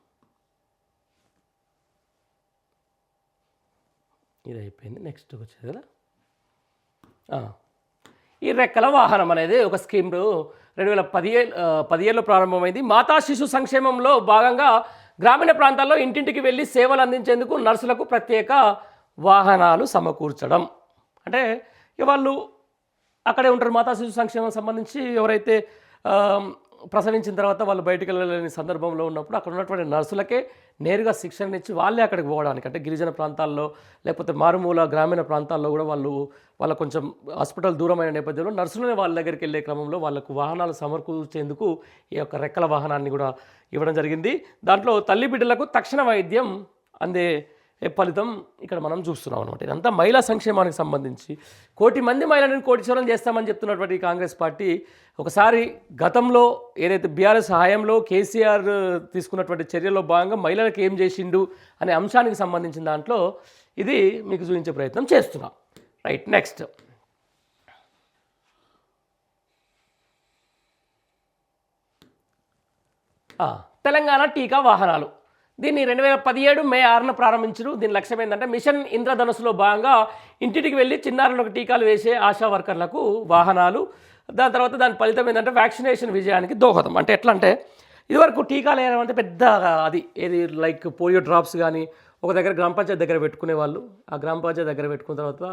ఇది అయిపోయింది. నెక్స్ట్ వచ్చేది కదా ఈ రెక్కల వాహనం అనేది ఒక స్కీమ్ 2017లో ప్రారంభమైంది. మాతా శిశు సంక్షేమంలో భాగంగా గ్రామీణ ప్రాంతాల్లో ఇంటింటికి వెళ్ళి సేవలు అందించేందుకు నర్సులకు ప్రత్యేక వాహనాలు సమకూర్చడం. అంటే వాళ్ళు అక్కడే ఉంటారు. మాతా శిశు సంక్షేమం సంబంధించి ఎవరైతే ప్రసవించిన తర్వాత వాళ్ళు బయటికి వెళ్ళలేని సందర్భంలో ఉన్నప్పుడు అక్కడ ఉన్నటువంటి నర్సులకే నేరుగా శిక్షణ ఇచ్చి వాళ్ళే అక్కడికి పోవడానికి, అంటే గిరిజన ప్రాంతాల్లో లేకపోతే మారుమూల గ్రామీణ ప్రాంతాల్లో కూడా వాళ్ళ కొంచెం హాస్పిటల్ దూరమైన నేపథ్యంలో నర్సులనే వాళ్ళ దగ్గరికి వెళ్ళే క్రమంలో వాళ్ళకు వాహనాలు సమకూర్చేందుకు ఈ యొక్క రెక్కల వాహనాన్ని కూడా ఇవ్వడం జరిగింది. దాంట్లో తల్లి బిడ్డలకు తక్షణ వైద్యం అందే ఫలితం ఇక్కడ మనం చూస్తున్నాం అనమాట. ఇదంతా మహిళా సంక్షేమానికి సంబంధించి 1 కోటి మంది మహిళలను కోటీశ్వరం చేస్తామని చెప్తున్నటువంటి కాంగ్రెస్ పార్టీ ఒకసారి గతంలో ఏదైతే బీఆర్ఎస్ హయాంలో కేసీఆర్ తీసుకున్నటువంటి చర్యల్లో భాగంగా మహిళలకు ఏం చేసిండు అనే అంశానికి సంబంధించిన దాంట్లో ఇది మీకు చూపించే ప్రయత్నం చేస్తున్నాం. రైట్. నెక్స్ట్ తెలంగాణ టీకా వాహనాలు. దీన్ని 2017 మే 6న ప్రారంభించారు. దీని లక్ష్యం ఏంటంటే మిషన్ ఇంద్రధనుస్సులో భాగంగా ఇంటింటికి వెళ్ళి చిన్నారులకు టీకాలు వేసే ఆశా వర్కర్లకు వాహనాలు దాని తర్వాత దాని ఫలితం ఏంటంటే వ్యాక్సినేషన్ విజయానికి దోహదం. అంటే ఎట్లా అంటే ఇదివరకు టీకాలు వేయడం అంటే పెద్ద అది ఏది లైక్ పోలియో డ్రాప్స్ కానీ ఒక దగ్గర గ్రామ పంచాయతీ దగ్గర పెట్టుకునే వాళ్ళు. ఆ గ్రామ పంచాయతీ దగ్గర పెట్టుకున్న తర్వాత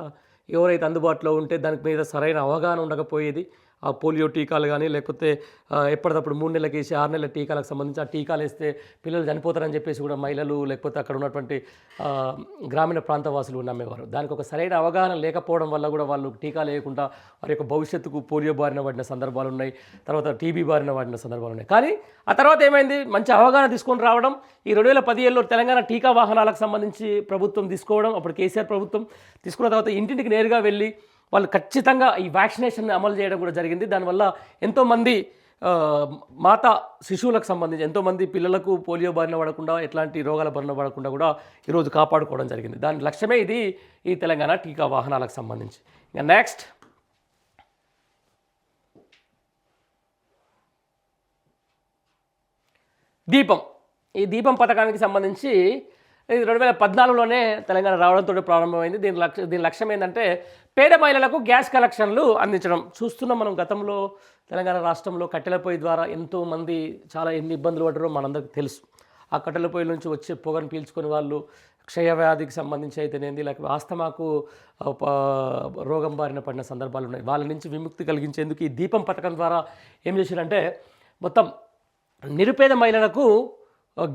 ఎవరైతే అందుబాటులో ఉంటే దానికి మీద సరైన అవగాహన ఉండకపోయేది. ఆ పోలియో టీకాలు కానీ లేకపోతే ఎప్పటికప్పుడు 3 నెలలకి వేసి 6 నెలల టీకాలకు సంబంధించి ఆ టీకాలు వేస్తే పిల్లలు చనిపోతారని చెప్పేసి కూడా మహిళలు లేకపోతే అక్కడ ఉన్నటువంటి గ్రామీణ ప్రాంత వాసులు నమ్మేవారు. దానికి ఒక సరైన అవగాహన లేకపోవడం వల్ల కూడా వాళ్ళు టీకాలు వేయకుండా వారి యొక్క భవిష్యత్తుకు పోలియో బారిన పడిన సందర్భాలు ఉన్నాయి. తర్వాత టీబీ బారిన పడిన సందర్భాలు ఉన్నాయి. కానీ ఆ తర్వాత ఏమైంది, మంచి అవగాహన తీసుకొని రావడం. ఈ 2015లో తెలంగాణ టీకా వాహనాలకు సంబంధించి ప్రభుత్వం తీసుకోవడం, అప్పుడు కేసీఆర్ ప్రభుత్వం తీసుకున్న తర్వాత ఇంటింటికి నేరుగా వెళ్ళి వాళ్ళు ఖచ్చితంగా ఈ వ్యాక్సినేషన్ అమలు చేయడం కూడా జరిగింది. దానివల్ల ఎంతోమంది మాతా శిశువులకు సంబంధించి ఎంతోమంది పిల్లలకు పోలియో బారిన పడకుండా ఎట్లాంటి రోగాల బారిన పడకుండా కూడా ఈరోజు కాపాడుకోవడం జరిగింది. దాని లక్ష్యమే ఇది ఈ తెలంగాణ టీకా వాహనాలకు సంబంధించి. ఇంకా నెక్స్ట్ దీపం. ఈ దీపం పథకానికి సంబంధించి ఇది 2014లోనే తెలంగాణ రావడంతో ప్రారంభమైంది. దీని లక్ష్యం ఏంటంటే పేద మహిళలకు గ్యాస్ కనెక్షన్లు అందించడం. చూస్తున్నాం మనం గతంలో తెలంగాణ రాష్ట్రంలో కట్టెల పొయ్యి ద్వారా ఎంతోమంది చాలా ఎన్ని ఇబ్బందులు పడ్డారో మనందరికీ తెలుసు. ఆ కట్టెల పొయ్యి నుంచి వచ్చే పొగను పీల్చుకొని వాళ్ళు క్షయవ్యాధికి సంబంధించి అయితేనేది లేకపోతే ఆస్తమాకు రోగం బారిన పడిన సందర్భాలు ఉన్నాయి. వాళ్ళ నుంచి విముక్తి కలిగించేందుకు ఈ దీపం పథకం ద్వారా ఏం చేశారంటే మొత్తం నిరుపేద మహిళలకు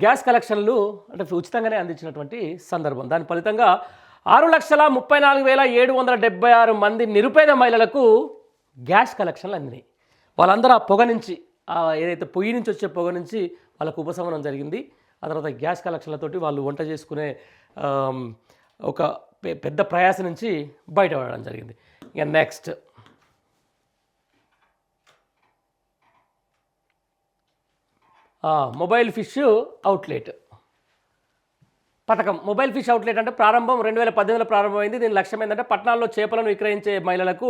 గ్యాస్ కలెక్షన్లు అంటే ఉచితంగానే అందించినటువంటి సందర్భం. దాని ఫలితంగా 6,34,776 మంది నిరుపేద మహిళలకు గ్యాస్ కలెక్షన్లు అందినాయి. వాళ్ళందరూ ఆ పొగ నుంచి ఏదైతే పొయ్యి నుంచి వచ్చే పొగ నుంచి వాళ్ళకు ఉపశమనం జరిగింది. ఆ తర్వాత గ్యాస్ కలెక్షన్లతోటి వాళ్ళు వంట చేసుకునే ఒక పెద్ద ప్రయాస నుంచి బయటపడడం జరిగింది. ఇక నెక్స్ట్ మొబైల్ ఫిష్ అవుట్లెట్ పథకం. మొబైల్ ఫిష్ అవుట్లెట్ అంటే ప్రారంభం 2018లో ప్రారంభమైంది. దీని లక్ష్యం ఏంటంటే పట్టణాల్లో చేపలను విక్రయించే మహిళలకు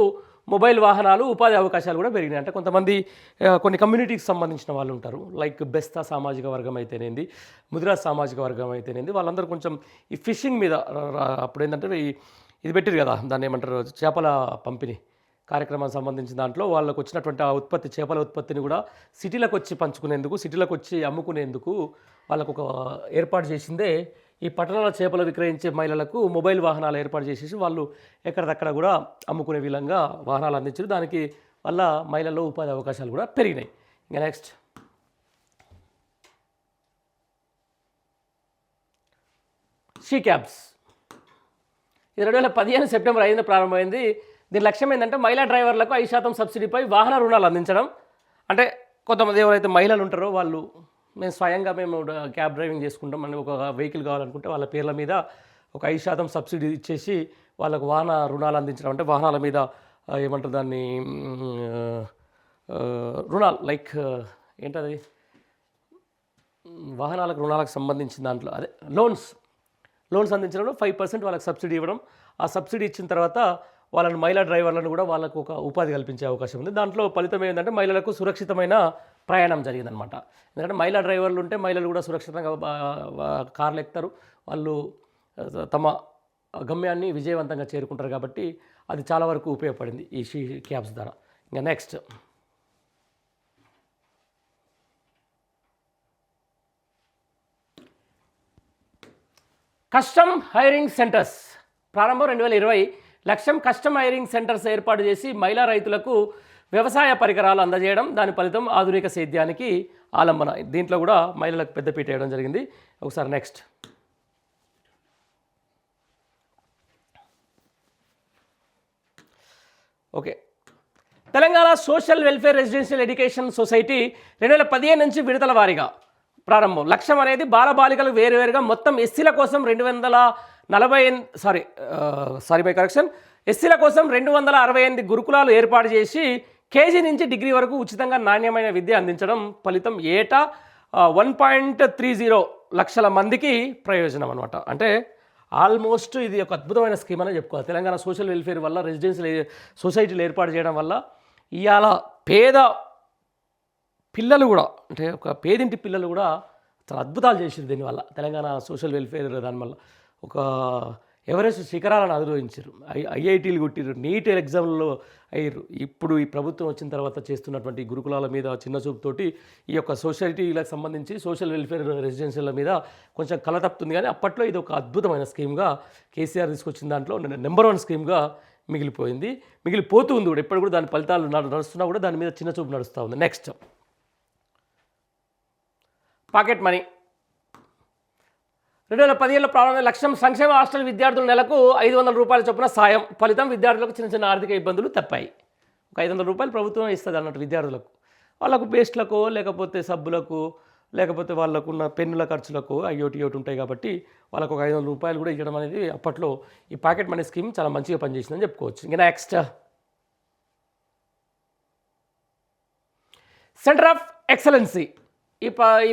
మొబైల్ వాహనాలు ఉపాధి అవకాశాలు కూడా పెరిగినాయి. అంటే కొంతమంది కొన్ని కమ్యూనిటీకి సంబంధించిన వాళ్ళు ఉంటారు, లైక్ బెస్తా సామాజిక వర్గం అయితేనేది, ముదిరాజ్ సామాజిక వర్గం అయితేనేది, వాళ్ళందరూ కొంచెం ఈ ఫిషింగ్ మీద అప్పుడు ఏంటంటే ఇది పెట్టారు కదా, దాన్ని ఏమంటారు, చేపల పంపిణీ కార్యక్రమానికి సంబంధించిన దాంట్లో వాళ్ళకు వచ్చినటువంటి ఆ ఉత్పత్తి చేపల ఉత్పత్తిని కూడా సిటీలకు వచ్చి పంచుకునేందుకు, సిటీలకు వచ్చి అమ్ముకునేందుకు వాళ్ళకు ఒక ఏర్పాటు చేసిందే ఈ పట్టణాల చేపలు విక్రయించే మహిళలకు మొబైల్ వాహనాలు ఏర్పాటు చేసేసి వాళ్ళు ఎక్కడిదక్కడ కూడా అమ్ముకునే విధంగా వాహనాలు అందించారు. దానికి వల్ల మహిళల్లో ఉపాధి అవకాశాలు కూడా పెరిగినాయి. ఇంకా నెక్స్ట్ షీ క్యాబ్స్. ఇది 2015 సెప్టెంబర్ 5న ప్రారంభమైంది. దీని లక్ష్యం ఏంటంటే మహిళా డ్రైవర్లకు 5% సబ్సిడీపై వాహన రుణాలు అందించడం. అంటే కొంతమంది ఎవరైతే మహిళలు ఉంటారో వాళ్ళు మేము స్వయంగా క్యాబ్ డ్రైవింగ్ చేసుకుంటాం అని ఒక వెహికల్ కావాలనుకుంటే వాళ్ళ పేర్ల మీద ఒక 5% సబ్సిడీ ఇచ్చేసి వాళ్ళకు వాహన రుణాలు అందించడం. అంటే వాహనాల మీద ఏమంటారు దాన్ని, రుణాలు లైక్ ఏంటది, వాహనాలకు రుణాలకు సంబంధించిన దాంట్లో అదే లోన్స్ అందించడంలో 5% వాళ్ళకి సబ్సిడీ ఇవ్వడం. ఆ సబ్సిడీ ఇచ్చిన తర్వాత వాళ్ళని మహిళా డ్రైవర్లను కూడా వాళ్ళకు ఒక ఉపాధి కల్పించే అవకాశం ఉంది. దాంట్లో ఫలితం ఏంటంటే మహిళలకు సురక్షితమైన ప్రయాణం జరిగిందనమాట. ఎందుకంటే మహిళా డ్రైవర్లు ఉంటే మహిళలు కూడా సురక్షితంగా కార్లు ఎక్కుతారు, వాళ్ళు తమ గమ్యాన్ని విజయవంతంగా చేరుకుంటారు. కాబట్టి అది చాలా వరకు ఉపయోగపడింది ఈ షీ క్యాబ్స్ ద్వారా. ఇంకా నెక్స్ట్ కస్టమ్ హైరింగ్ సెంటర్స్ ప్రారంభం 2020. లక్ష్యం కస్టమ్ హైరింగ్ సెంటర్స్ ఏర్పాటు చేసి మహిళా రైతులకు వ్యవసాయ పరికరాలు అందజేయడం. దాని ఫలితం ఆధునిక సేద్యానికి ఆలంబన. దీంట్లో కూడా మహిళలకు పెద్దపీట వేయడం జరిగింది. ఒకసారి next okay. Telangana social welfare residential education society 2015 నుంచి విడతల వారీగా ప్రారంభం. లక్ష్యం అనేది బాలబాలికలు వేరువేరుగా మొత్తం ఎస్సీల కోసం 268 గురుకులాలు ఏర్పాటు చేసి కేజీ నుంచి డిగ్రీ వరకు ఉచితంగా నాణ్యమైన విద్య అందించడం. ఫలితం ఏటా 1.30 లక్షల మందికి ప్రయోజనం అనమాట. అంటే ఆల్మోస్ట్ ఇది ఒక అద్భుతమైన స్కీమ్ అని చెప్పుకోవాలి. తెలంగాణ సోషల్ వెల్ఫేర్ వల్ల రెసిడెన్షియల్ సొసైటీలు ఏర్పాటు చేయడం వల్ల ఇవాళ పేద పిల్లలు కూడా, అంటే ఒక పేదింటి పిల్లలు కూడా చాలా అద్భుతాలు చేసారు దీనివల్ల. తెలంగాణ సోషల్ వెల్ఫేర్ దానివల్ల ఒక ఎవరెస్ట్ శిఖరాలను అధిరోహించారు. ఐఐటీలు కొట్టిర్రు, నీట్ ఎగ్జామ్లలో అయ్యారు. ఇప్పుడు ఈ ప్రభుత్వం వచ్చిన తర్వాత చేస్తున్నటువంటి గురుకులాల మీద చిన్న చూపుతోటి ఈ యొక్క సొసైటీలకు సంబంధించి సోషల్ వెల్ఫేర్ రెసిడెన్షియల్ మీద కొంచెం కల తప్పుతుంది. కానీ అప్పట్లో ఇది ఒక అద్భుతమైన స్కీమ్గా కేసీఆర్ తీసుకొచ్చిన దాంట్లో నెంబర్ 1 స్కీమ్గా మిగిలిపోతూ ఉంది కూడా. ఇప్పుడు కూడా దాని ఫలితాలు నడుస్తున్నా కూడా దాని మీద చిన్న చూపు నడుస్తూ ఉంది. Next pocket money. 2017లో ప్రారంభమైన లక్ష్యం సంక్షేమ హాస్టల్ విద్యార్థులు నెలకు 500 రూపాయల చొప్పున సాయం. ఫలితం విద్యార్థులకు చిన్న చిన్న ఆర్థిక ఇబ్బందులు తప్పాయి. ఒక 500 రూపాయలు ప్రభుత్వం ఇస్తుంది అన్నట్టు విద్యార్థులకు. వాళ్ళకు పేస్ట్లకు, లేకపోతే సబ్బులకు, లేకపోతే వాళ్ళకున్న పెన్నుల ఖర్చులకు అయ్యోటి ఉంటాయి కాబట్టి వాళ్ళకు ఒక 500 రూపాయలు కూడా ఇవ్వడం అనేది అప్పట్లో ఈ పాకెట్ మనీ స్కీమ్ చాలా మంచిగా పనిచేసిందని చెప్పుకోవచ్చు. ఇంకా నెక్స్ట్ సెంటర్ ఆఫ్ ఎక్సలెన్సీ. ఈ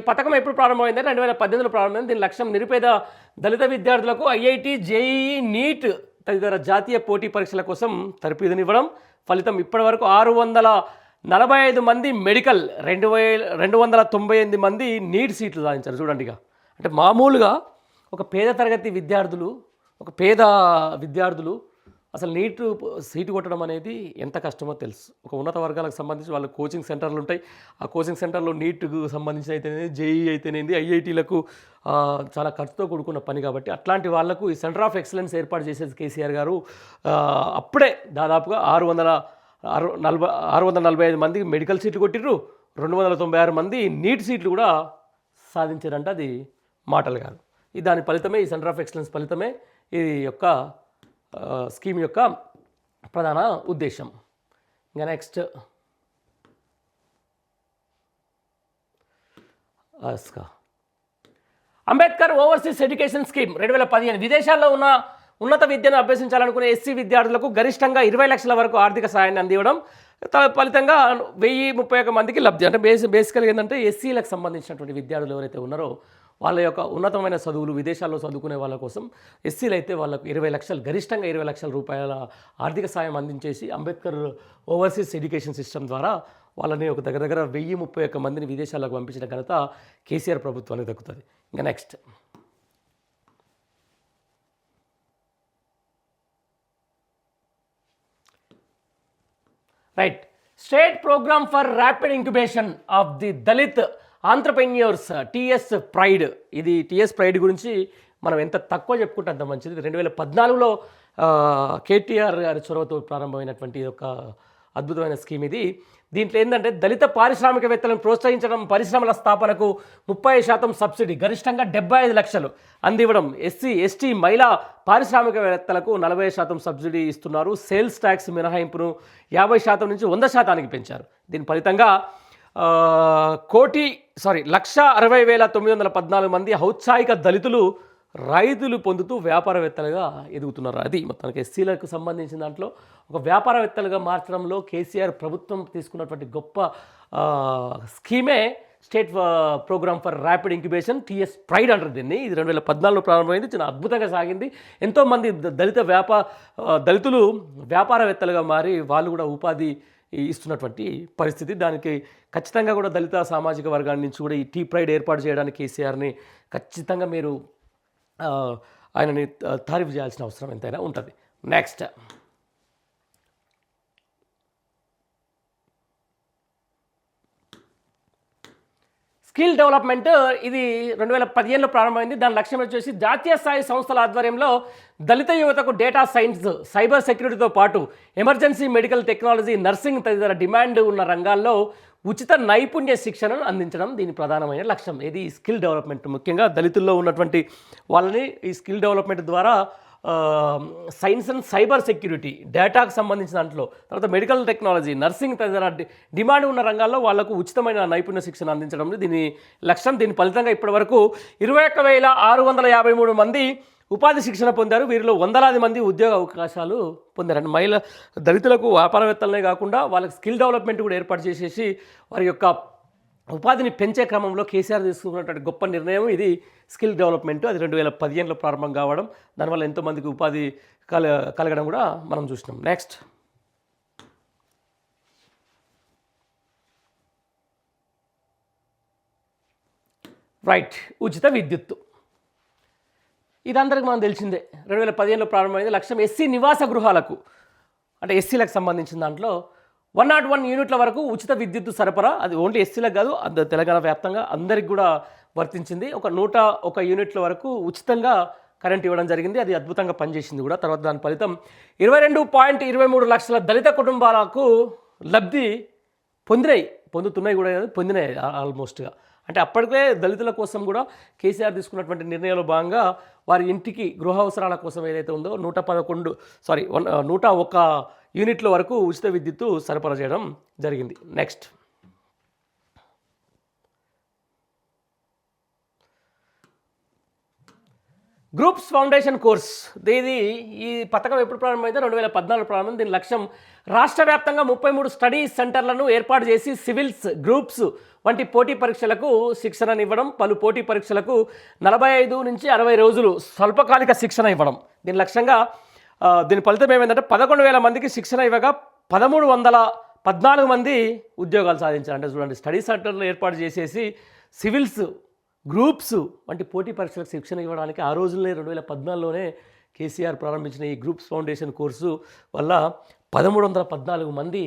పథకం ఎప్పుడు ప్రారంభమైందంటే 2018లో ప్రారంభమైంది. దీని లక్ష్యం నిరుపేద దళిత విద్యార్థులకు ఐఐటి, జేఈఈ, నీట్ తదితర జాతీయ పోటీ పరీక్షల కోసం తరబేదునివ్వడం. ఫలితం ఇప్పటివరకు 645 మంది మెడికల్, 298 మంది నీట్ సీట్లు సాధించారు. చూడండి ఇక అంటే మామూలుగా ఒక పేద తరగతి విద్యార్థులు అసలు నీట్ సీటు కొట్టడం అనేది ఎంత కష్టమో తెలుసు. ఒక ఉన్నత వర్గాలకు సంబంధించి వాళ్ళ కోచింగ్ సెంటర్లు ఉంటాయి. ఆ కోచింగ్ సెంటర్లో నీట్కు సంబంధించి అయితేనే, జేఈ అయితేనేది, ఐఐటీలకు చాలా ఖర్చుతో కూడుకున్న పని కాబట్టి అట్లాంటి వాళ్లకు ఈ సెంటర్ ఆఫ్ ఎక్సలెన్స్ ఏర్పాటు చేసేది కేసీఆర్ గారు. అప్పుడే దాదాపుగా 645 మందికి మెడికల్ సీట్లు కొట్టిర్రు, 296 మంది నీట్ సీట్లు కూడా సాధించారంట. అది మాటలు కాదు. దాని ఫలితమే, ఈ సెంటర్ ఆఫ్ ఎక్సలెన్స్ ఫలితమే ఈ యొక్క స్కీమ్ యొక్క ప్రధాన ఉద్దేశం. ఇంకా next Ambedkar overseas education scheme 2015. విదేశాల్లో ఉన్న ఉన్నత విద్యను అభ్యసించాలనుకునే ఎస్సీ విద్యార్థులకు గరిష్టంగా 20 లక్షల వరకు ఆర్థిక సాయాన్ని అందివ్వడం. ఫలితంగా 1031 మందికి లబ్ధి. అంటే బేసికల్గా ఏంటంటే ఎస్సీలకు సంబంధించినటువంటి విద్యార్థులు ఎవరైతే ఉన్నారో వాళ్ళ యొక్క ఉన్నతమైన చదువులు విదేశాల్లో చదువుకునే వాళ్ళ కోసం ఎస్సీలు అయితే వాళ్ళకు 20 లక్షలు, గరిష్టంగా 20 లక్షల రూపాయల ఆర్థిక సాయం అందించేసి అంబేద్కర్ ఓవర్సీస్ ఎడ్యుకేషన్ సిస్టమ్ ద్వారా వాళ్ళని ఒక దగ్గర 1031 మందిని విదేశాలకు పంపించిన ఘనత కేసీఆర్ ప్రభుత్వానికి దక్కుతుంది. ఇంకా next right. State programme for rapid incubation of the Dalit entrepreneurs, TS pride. ఇది టీఎస్ ప్రైడ్ గురించి మనం ఎంత తక్కువ చెప్పుకుంటే అంత మంచిది. 2014లో కేటీఆర్ గారి చొరవతో ప్రారంభమైనటువంటి ఒక అద్భుతమైన స్కీమ్ ఇది. దీంట్లో ఏంటంటే దళిత పారిశ్రామికవేత్తలను ప్రోత్సహించడం, పరిశ్రమల స్థాపనకు 30% సబ్సిడీ, గరిష్టంగా 75 లక్షలు అందివ్వడం. ఎస్సీ, ఎస్టీ, మహిళా పారిశ్రామికవేత్తలకు 40% సబ్సిడీ ఇస్తున్నారు. సేల్స్ ట్యాక్స్ మినహాయింపును 50% నుంచి 100%కి పెంచారు. దీని ఫలితంగా 1,60,914 మంది ఔత్సాహిక దళితులు రైతులు పొందుతూ వ్యాపారవేత్తలుగా ఎదుగుతున్నారు. అది మొత్తానికి ఎస్సీలకు సంబంధించిన దాంట్లో ఒక వ్యాపారవేత్తలుగా మార్చడంలో కేసీఆర్ ప్రభుత్వం తీసుకున్నటువంటి గొప్ప స్కీమే state programme for rapid incubation, TS pride అంటారు దీన్ని. ఇది 2014లో ప్రారంభమైంది. చాలా అద్భుతంగా సాగింది. ఎంతోమంది దళితులు వ్యాపారవేత్తలుగా మారి వాళ్ళు కూడా ఉపాధి ఇస్తున్నటువంటి పరిస్థితి. దానికి ఖచ్చితంగా కూడా దళిత సామాజిక వర్గాన్ని నుంచి కూడా ఈ టీ ప్రైడ్ ఏర్పాటు చేయడానికి కేసీఆర్ని ఖచ్చితంగా మీరు ఆయనని తారీఫ్ చేయాల్సిన అవసరం ఎంతైనా ఉంటుంది. Next skill development. ఇది 2015లో ప్రారంభమైంది. దాని లక్ష్యం వచ్చేసి జాతీయ స్థాయి సంస్థల ఆధ్వర్యంలో దళిత యువతకు డేటా సైన్స్, సైబర్ సెక్యూరిటీతో పాటు ఎమర్జెన్సీ మెడికల్ టెక్నాలజీ, నర్సింగ్ తదితర డిమాండ్ ఉన్న రంగాల్లో ఉచిత నైపుణ్య శిక్షణను అందించడం దీని ప్రధానమైన లక్ష్యం. ఇది స్కిల్ డెవలప్మెంట్. ముఖ్యంగా దళితుల్లో ఉన్నటువంటి వాళ్ళని ఈ స్కిల్ డెవలప్మెంట్ ద్వారా సైన్స్ అండ్ సైబర్ సెక్యూరిటీ, డేటాకు సంబంధించిన దాంట్లో, తర్వాత మెడికల్ టెక్నాలజీ, నర్సింగ్ తదితర డిమాండ్ ఉన్న రంగాల్లో వాళ్లకు ఉచితమైన నైపుణ్య శిక్షణ అందించడం దీని లక్ష్యం. దీని ఫలితంగా ఇప్పటివరకు 21,653 మంది ఉపాధి శిక్షణ పొందారు. వీరిలో వందలాది మంది ఉద్యోగ అవకాశాలు పొందారు. మహిళ దళితులకు వ్యాపారవేత్తలనే కాకుండా వాళ్ళకి స్కిల్ డెవలప్మెంట్ కూడా ఏర్పాటు చేసేసి వారి యొక్క ఉపాధిని పెంచే క్రమంలో కేసీఆర్ తీసుకున్నటువంటి గొప్ప నిర్ణయం ఇది స్కిల్ డెవలప్మెంట్. అది 2015లో ప్రారంభం కావడం, దానివల్ల ఎంతోమందికి ఉపాధి కలగడం కూడా మనం చూసినాం. Next right. ఉచిత విద్యుత్తు. ఇది అందరికి మనం తెలిసిందే. 2015లో ప్రారంభమైంది. లక్ష్యం ఎస్సీ నివాస గృహాలకు, అంటే ఎస్సీలకు సంబంధించిన దాంట్లో 101 యూనిట్ల వరకు ఉచిత విద్యుత్ సరఫరా. అది ఓన్లీ ఎస్సీలకు కాదు, తెలంగాణ వ్యాప్తంగా అందరికి కూడా వర్తించింది. ఒక 101 యూనిట్ల వరకు ఉచితంగా కరెంట్ ఇవ్వడం జరిగింది. అది అద్భుతంగా పనిచేసింది కూడా. తర్వాత దాని ఫలితం 22.23 లక్షల దళిత కుటుంబాలకు లబ్ధి పొందుతున్నాయి కూడా, పొందినాయి ఆల్మోస్ట్గా. అంటే అప్పటికే దళితుల కోసం కూడా కేసీఆర్ తీసుకున్నటువంటి నిర్ణయంలో భాగంగా వారి ఇంటికి గృహ అవసరాల కోసం ఏదైతే ఉందో 101 యూనిట్ల వరకు ఉచిత విద్యుత్తు సరఫరా చేయడం జరిగింది. Next groups foundation course. ఈ పథకం ఎప్పుడు ప్రారంభమైందో 2014 ప్రారంభం. దీని లక్ష్యం రాష్ట్ర వ్యాప్తంగా 33 స్టడీ సెంటర్లను ఏర్పాటు చేసి సివిల్స్, గ్రూప్స్ వంటి పోటీ పరీక్షలకు శిక్షణనివ్వడం. పలు పోటీ పరీక్షలకు 45 నుంచి 60 రోజులు స్వల్పకాలిక శిక్షణ ఇవ్వడం. దీని ఫలితం ఏమైందంటే 11,000 మందికి శిక్షణ ఇవ్వగా 1,314 మంది ఉద్యోగాలు సాధించారు. అంటే చూడండి, స్టడీ సెంటర్లు ఏర్పాటు చేసేసి సివిల్స్, గ్రూప్స్ వంటి పోటీ పరీక్షలకు శిక్షణ ఇవ్వడానికి ఆ రోజుల్లో 2014లోనే కేసీఆర్ ప్రారంభించిన ఈ గ్రూప్స్ ఫౌండేషన్ కోర్సు వల్ల 1,314 మంది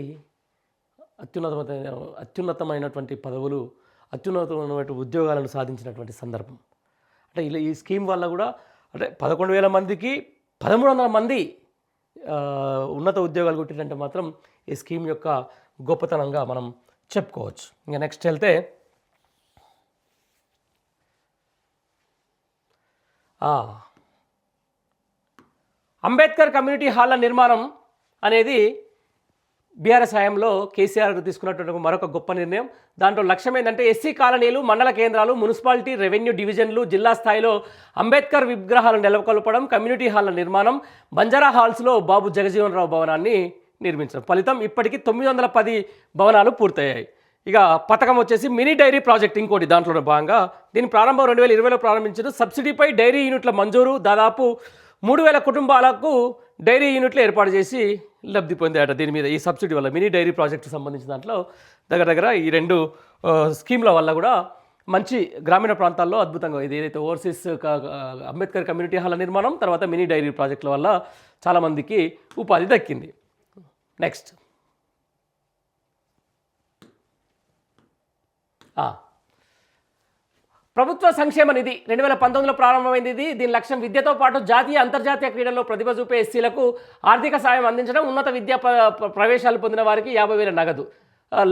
అత్యున్నతమైనటువంటి పదవులు, అత్యున్నతమైనటువంటి ఉద్యోగాలను సాధించినటువంటి సందర్భం. అంటే ఇలా ఈ స్కీమ్ వల్ల కూడా అంటే 11,000 మందికి 1,300 మంది ఉన్నత ఉద్యోగాలు కొట్టినంటే మాత్రం ఈ స్కీమ్ యొక్క గొప్పతనంగా మనం చెప్పుకోవచ్చు. ఇంకా నెక్స్ట్ వెళ్తే అంబేద్కర్ కమ్యూనిటీ హాల్ల నిర్మాణం అనేది బీఆర్ఎస్ హయాంలో కేసీఆర్ తీసుకున్నటువంటి మరొక గొప్ప నిర్ణయం. దాంట్లో లక్ష్యం ఏంటంటే ఎస్సీ కాలనీలు, మండల కేంద్రాలు, మున్సిపాలిటీ, రెవెన్యూ డివిజన్లు, జిల్లా స్థాయిలో అంబేద్కర్ విగ్రహాలను నెలకొల్పడం, కమ్యూనిటీ హాల్ల నిర్మాణం, బంజారా హాల్స్లో బాబు జగజీవన్ రావు భవనాన్ని నిర్మించడం. ఫలితం ఇప్పటికీ 910 భవనాలు పూర్తయ్యాయి. ఇక పథకం వచ్చేసి మినీ డైరీ ప్రాజెక్ట్ ఇంకోటి దాంట్లో భాగంగా. దీని ప్రారంభం 2020లో ప్రారంభించారు. సబ్సిడీపై డైరీ యూనిట్ల మంజూరు. దాదాపు 3,000 కుటుంబాలకు డైరీ యూనిట్లు ఏర్పాటు చేసి లబ్ధి పొందాయట. దీని మీద ఈ సబ్సిడీ వల్ల మినీ డైరీ ప్రాజెక్టు సంబంధించిన దాంట్లో దగ్గర ఈ 2 స్కీమ్ల వల్ల కూడా మంచి గ్రామీణ ప్రాంతాల్లో అద్భుతంగా ఇది ఏదైతే ఓవర్సీస్ అంబేద్కర్ కమ్యూనిటీ హాల్ నిర్మాణం, తర్వాత మినీ డైరీ ప్రాజెక్టుల వల్ల చాలామందికి ఉపాధి దక్కింది. నెక్స్ట్ ప్రభుత్వ సంక్షేమ నిధి 2019లో ప్రారంభమైంది. దీని లక్ష్యం విద్యతో పాటు జాతీయ, అంతర్జాతీయ క్రీడల్లో ప్రతిభ చూపే ఎస్సీలకు ఆర్థిక సాయం అందించడం, ఉన్నత విద్యా ప్రవేశాలు పొందిన వారికి 50,000 నగదు,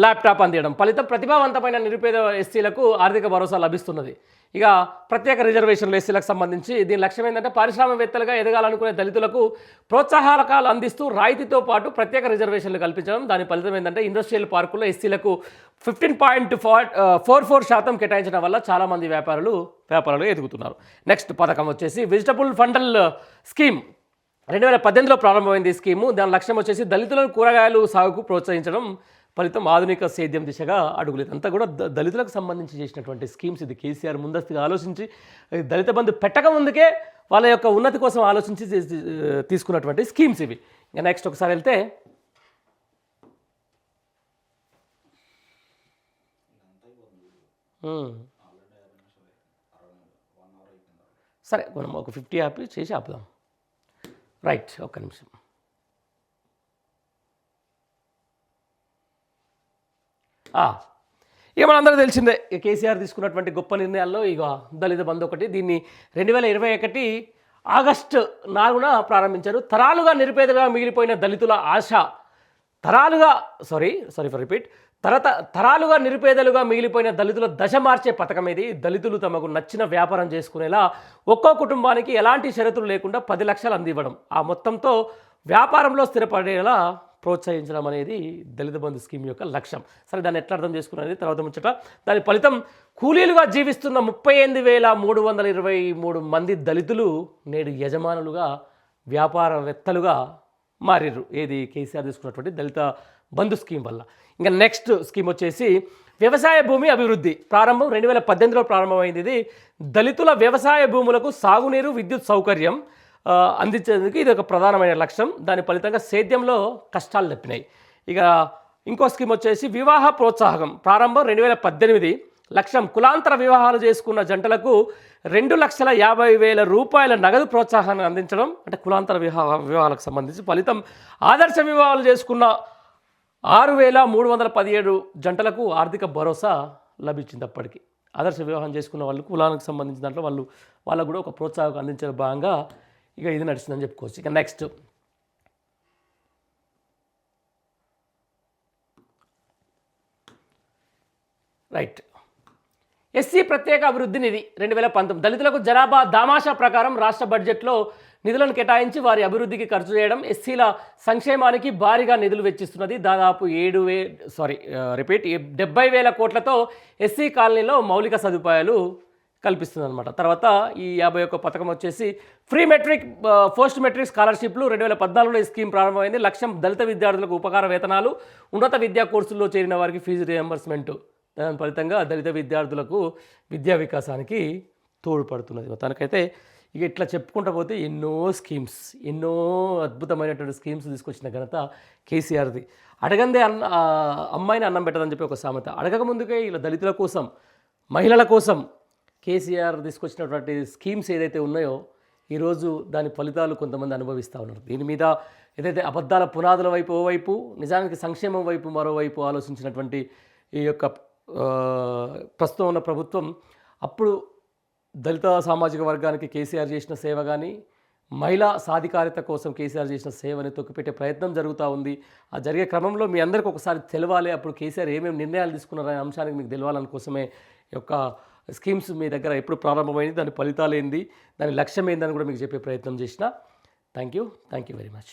ల్యాప్టాప్ అందించడం. ఫలితం ప్రతిభావంతమైన నిరుపేద ఎస్సీలకు ఆర్థిక భరోసా లభిస్తున్నది. ఇక ప్రత్యేక రిజర్వేషన్లు ఎస్సీలకు సంబంధించి దీని లక్ష్యం ఏంటంటే పారిశ్రామికవేత్తలుగా ఎదగాలనుకునే దళితులకు ప్రోత్సాహకాలు అందిస్తూ రాయితీతో పాటు ప్రత్యేక రిజర్వేషన్లు కల్పించడం. దాని ఫలితం ఏంటంటే ఇండస్ట్రియల్ పార్కుల్లో ఎస్సీలకు 15.44% కేటాయించడం వల్ల చాలామంది వ్యాపారాలు ఎదుగుతున్నారు. నెక్స్ట్ పథకం వచ్చేసి వెజిటబుల్ ఫండల్ స్కీమ్. 2018లో ప్రారంభమైంది ఈ స్కీము. దాని లక్ష్యం వచ్చేసి దళితులను కూరగాయలు సాగుకు ప్రోత్సహించడం. ఫలితం ఆధునిక సేద్యం దిశగా అడుగులు. ఇదంతా కూడా దళితులకు సంబంధించి చేసినటువంటి స్కీమ్స్. ఇది కేసీఆర్ ముందస్తుగా ఆలోచించి దళిత బంధు పెట్టక ముందుకే వాళ్ళ యొక్క ఉన్నతి కోసం ఆలోచించి తీసుకున్నటువంటి స్కీమ్స్ ఇవి. ఇంకా నెక్స్ట్ ఒకసారి వెళ్తే సరే మనం ఒక 50 ఆపి చేసి ఆపుదాం. రైట్, ఒక్క నిమిషం. ఇక మనందరూ తెలిసిందే కేసీఆర్ తీసుకున్నటువంటి గొప్ప నిర్ణయాల్లో ఇక దళిత బంధు ఒకటి. దీన్ని 2021 ఆగస్టు 4న ప్రారంభించారు. తరాలుగా నిరుపేదగా మిగిలిపోయిన దళితుల ఆశ తరాలుగా నిరుపేదలుగా మిగిలిపోయిన దళితుల దశ మార్చే పథకం ఇది. దళితులు తమకు నచ్చిన వ్యాపారం చేసుకునేలా ఒక్కో కుటుంబానికి ఎలాంటి షరతులు లేకుండా 10 లక్షలు అందివ్వడం, ఆ మొత్తంతో వ్యాపారంలో స్థిరపడేలా ప్రోత్సహించడం అనేది దళిత బంధు స్కీమ్ యొక్క లక్ష్యం. సరే, దాన్ని ఎట్లా అర్థం చేసుకున్నది తర్వాత ముచ్చట. దాని ఫలితం కూలీలుగా జీవిస్తున్న 38,323 మంది దళితులు నేడు యజమానులుగా, వ్యాపారవేత్తలుగా మారిర్రు. ఏది కేసీఆర్ తీసుకున్నటువంటి దళిత బంధు స్కీమ్ వల్ల. ఇంకా నెక్స్ట్ స్కీమ్ వచ్చేసి వ్యవసాయ భూమి అభివృద్ధి. ప్రారంభం 2018లో ప్రారంభమైంది. ఇది దళితుల వ్యవసాయ భూములకు సాగునీరు, విద్యుత్ సౌకర్యం అందించేందుకు ఇది ఒక ప్రధానమైన లక్ష్యం. దాని ఫలితంగా సేద్యంలో కష్టాలు తప్పినాయి. ఇక ఇంకో స్కీమ్ వచ్చేసి వివాహ ప్రోత్సాహకం. ప్రారంభం 2018. లక్ష్యం కులాంతర వివాహాలు చేసుకున్న జంటలకు 2,50,000 రూపాయల నగదు ప్రోత్సాహాన్ని అందించడం. అంటే కులాంతర వివాహాలకు సంబంధించి ఫలితం ఆదర్శ వివాహాలు చేసుకున్న 6,317 జంటలకు ఆర్థిక భరోసా లభించింది. అప్పటికి ఆదర్శ వివాహం చేసుకున్న వాళ్ళు కులానికి సంబంధించిన దాంట్లో వాళ్ళకు కూడా ఒక ప్రోత్సాహం అందించే భాగంగా ఇక ఇది నడుస్తుందని చెప్పుకోవచ్చు. ఇక నెక్స్ట్ రైట్, ఎస్సీ ప్రత్యేక అభివృద్ధి నిధి 2019 దళితులకు జనాభా దామాషా ప్రకారం రాష్ట్ర బడ్జెట్లో నిధులను కేటాయించి వారి అభివృద్ధికి ఖర్చు చేయడం, ఎస్సీల సంక్షేమానికి భారీగా నిధులు వెచ్చిస్తున్నది. దాదాపు 70,000 కోట్లతో ఎస్సీ కాలనీలో మౌలిక సదుపాయాలు కల్పిస్తుంది అనమాట. తర్వాత ఈ 51 పథకం వచ్చేసి ఫ్రీ మెట్రిక్ పోస్ట్ మెట్రిక్ స్కాలర్షిప్లు 2014లో ఈ స్కీమ్ ప్రారంభమైంది. లక్ష్యం దళిత విద్యార్థులకు ఉపకార వేతనాలు, ఉన్నత విద్యా కోర్సుల్లో చేరిన వారికి ఫీజు రియంబర్స్మెంట్. దాని ఫలితంగా దళిత విద్యార్థులకు విద్యా వికాసానికి తోడ్పడుతున్నది. మొత్తానికైతే ఇక ఇట్లా చెప్పుకుంటూ పోతే ఎన్నో అద్భుతమైనటువంటి స్కీమ్స్ తీసుకొచ్చిన ఘనత కేసీఆర్ది. అడగందే అమ్మాయిని అన్నం పెట్టదని చెప్పి ఒక సామెత. అడగక ముందుకే ఇలా దళితుల కోసం, మహిళల కోసం కేసీఆర్ తీసుకొచ్చినటువంటి స్కీమ్స్ ఏదైతే ఉన్నాయో ఈరోజు దాని ఫలితాలు కొంతమంది అనుభవిస్తూ ఉన్నారు. దీని మీద ఏదైతే అబద్ధాల పునాదుల వైపు ఓవైపు, నిజానికి సంక్షేమం వైపు మరోవైపు ఆలోచించినటువంటి ఈ యొక్క ప్రస్తుతం ఉన్న ప్రభుత్వం అప్పుడు దళిత సామాజిక వర్గానికి కేసీఆర్ చేసిన సేవ కానీ, మహిళా సాధికారిత కోసం కేసీఆర్ చేసిన సేవని తొక్కిపెట్టే ప్రయత్నం జరుగుతూ ఉంది. ఆ జరిగే క్రమంలో మీ అందరికీ ఒకసారి తెలవాలి, అప్పుడు కేసీఆర్ ఏమేమి నిర్ణయాలు తీసుకున్నారనే అంశానికి మీకు తెలవాలని కోసమే ఈ యొక్క స్కీమ్స్ మీ దగ్గర ఎప్పుడు ప్రారంభమైంది, దాని ఫలితాలు ఏంది, దాని లక్ష్యం ఏందని కూడా మీకు చెప్పే ప్రయత్నం చేసిన. Thank you very much.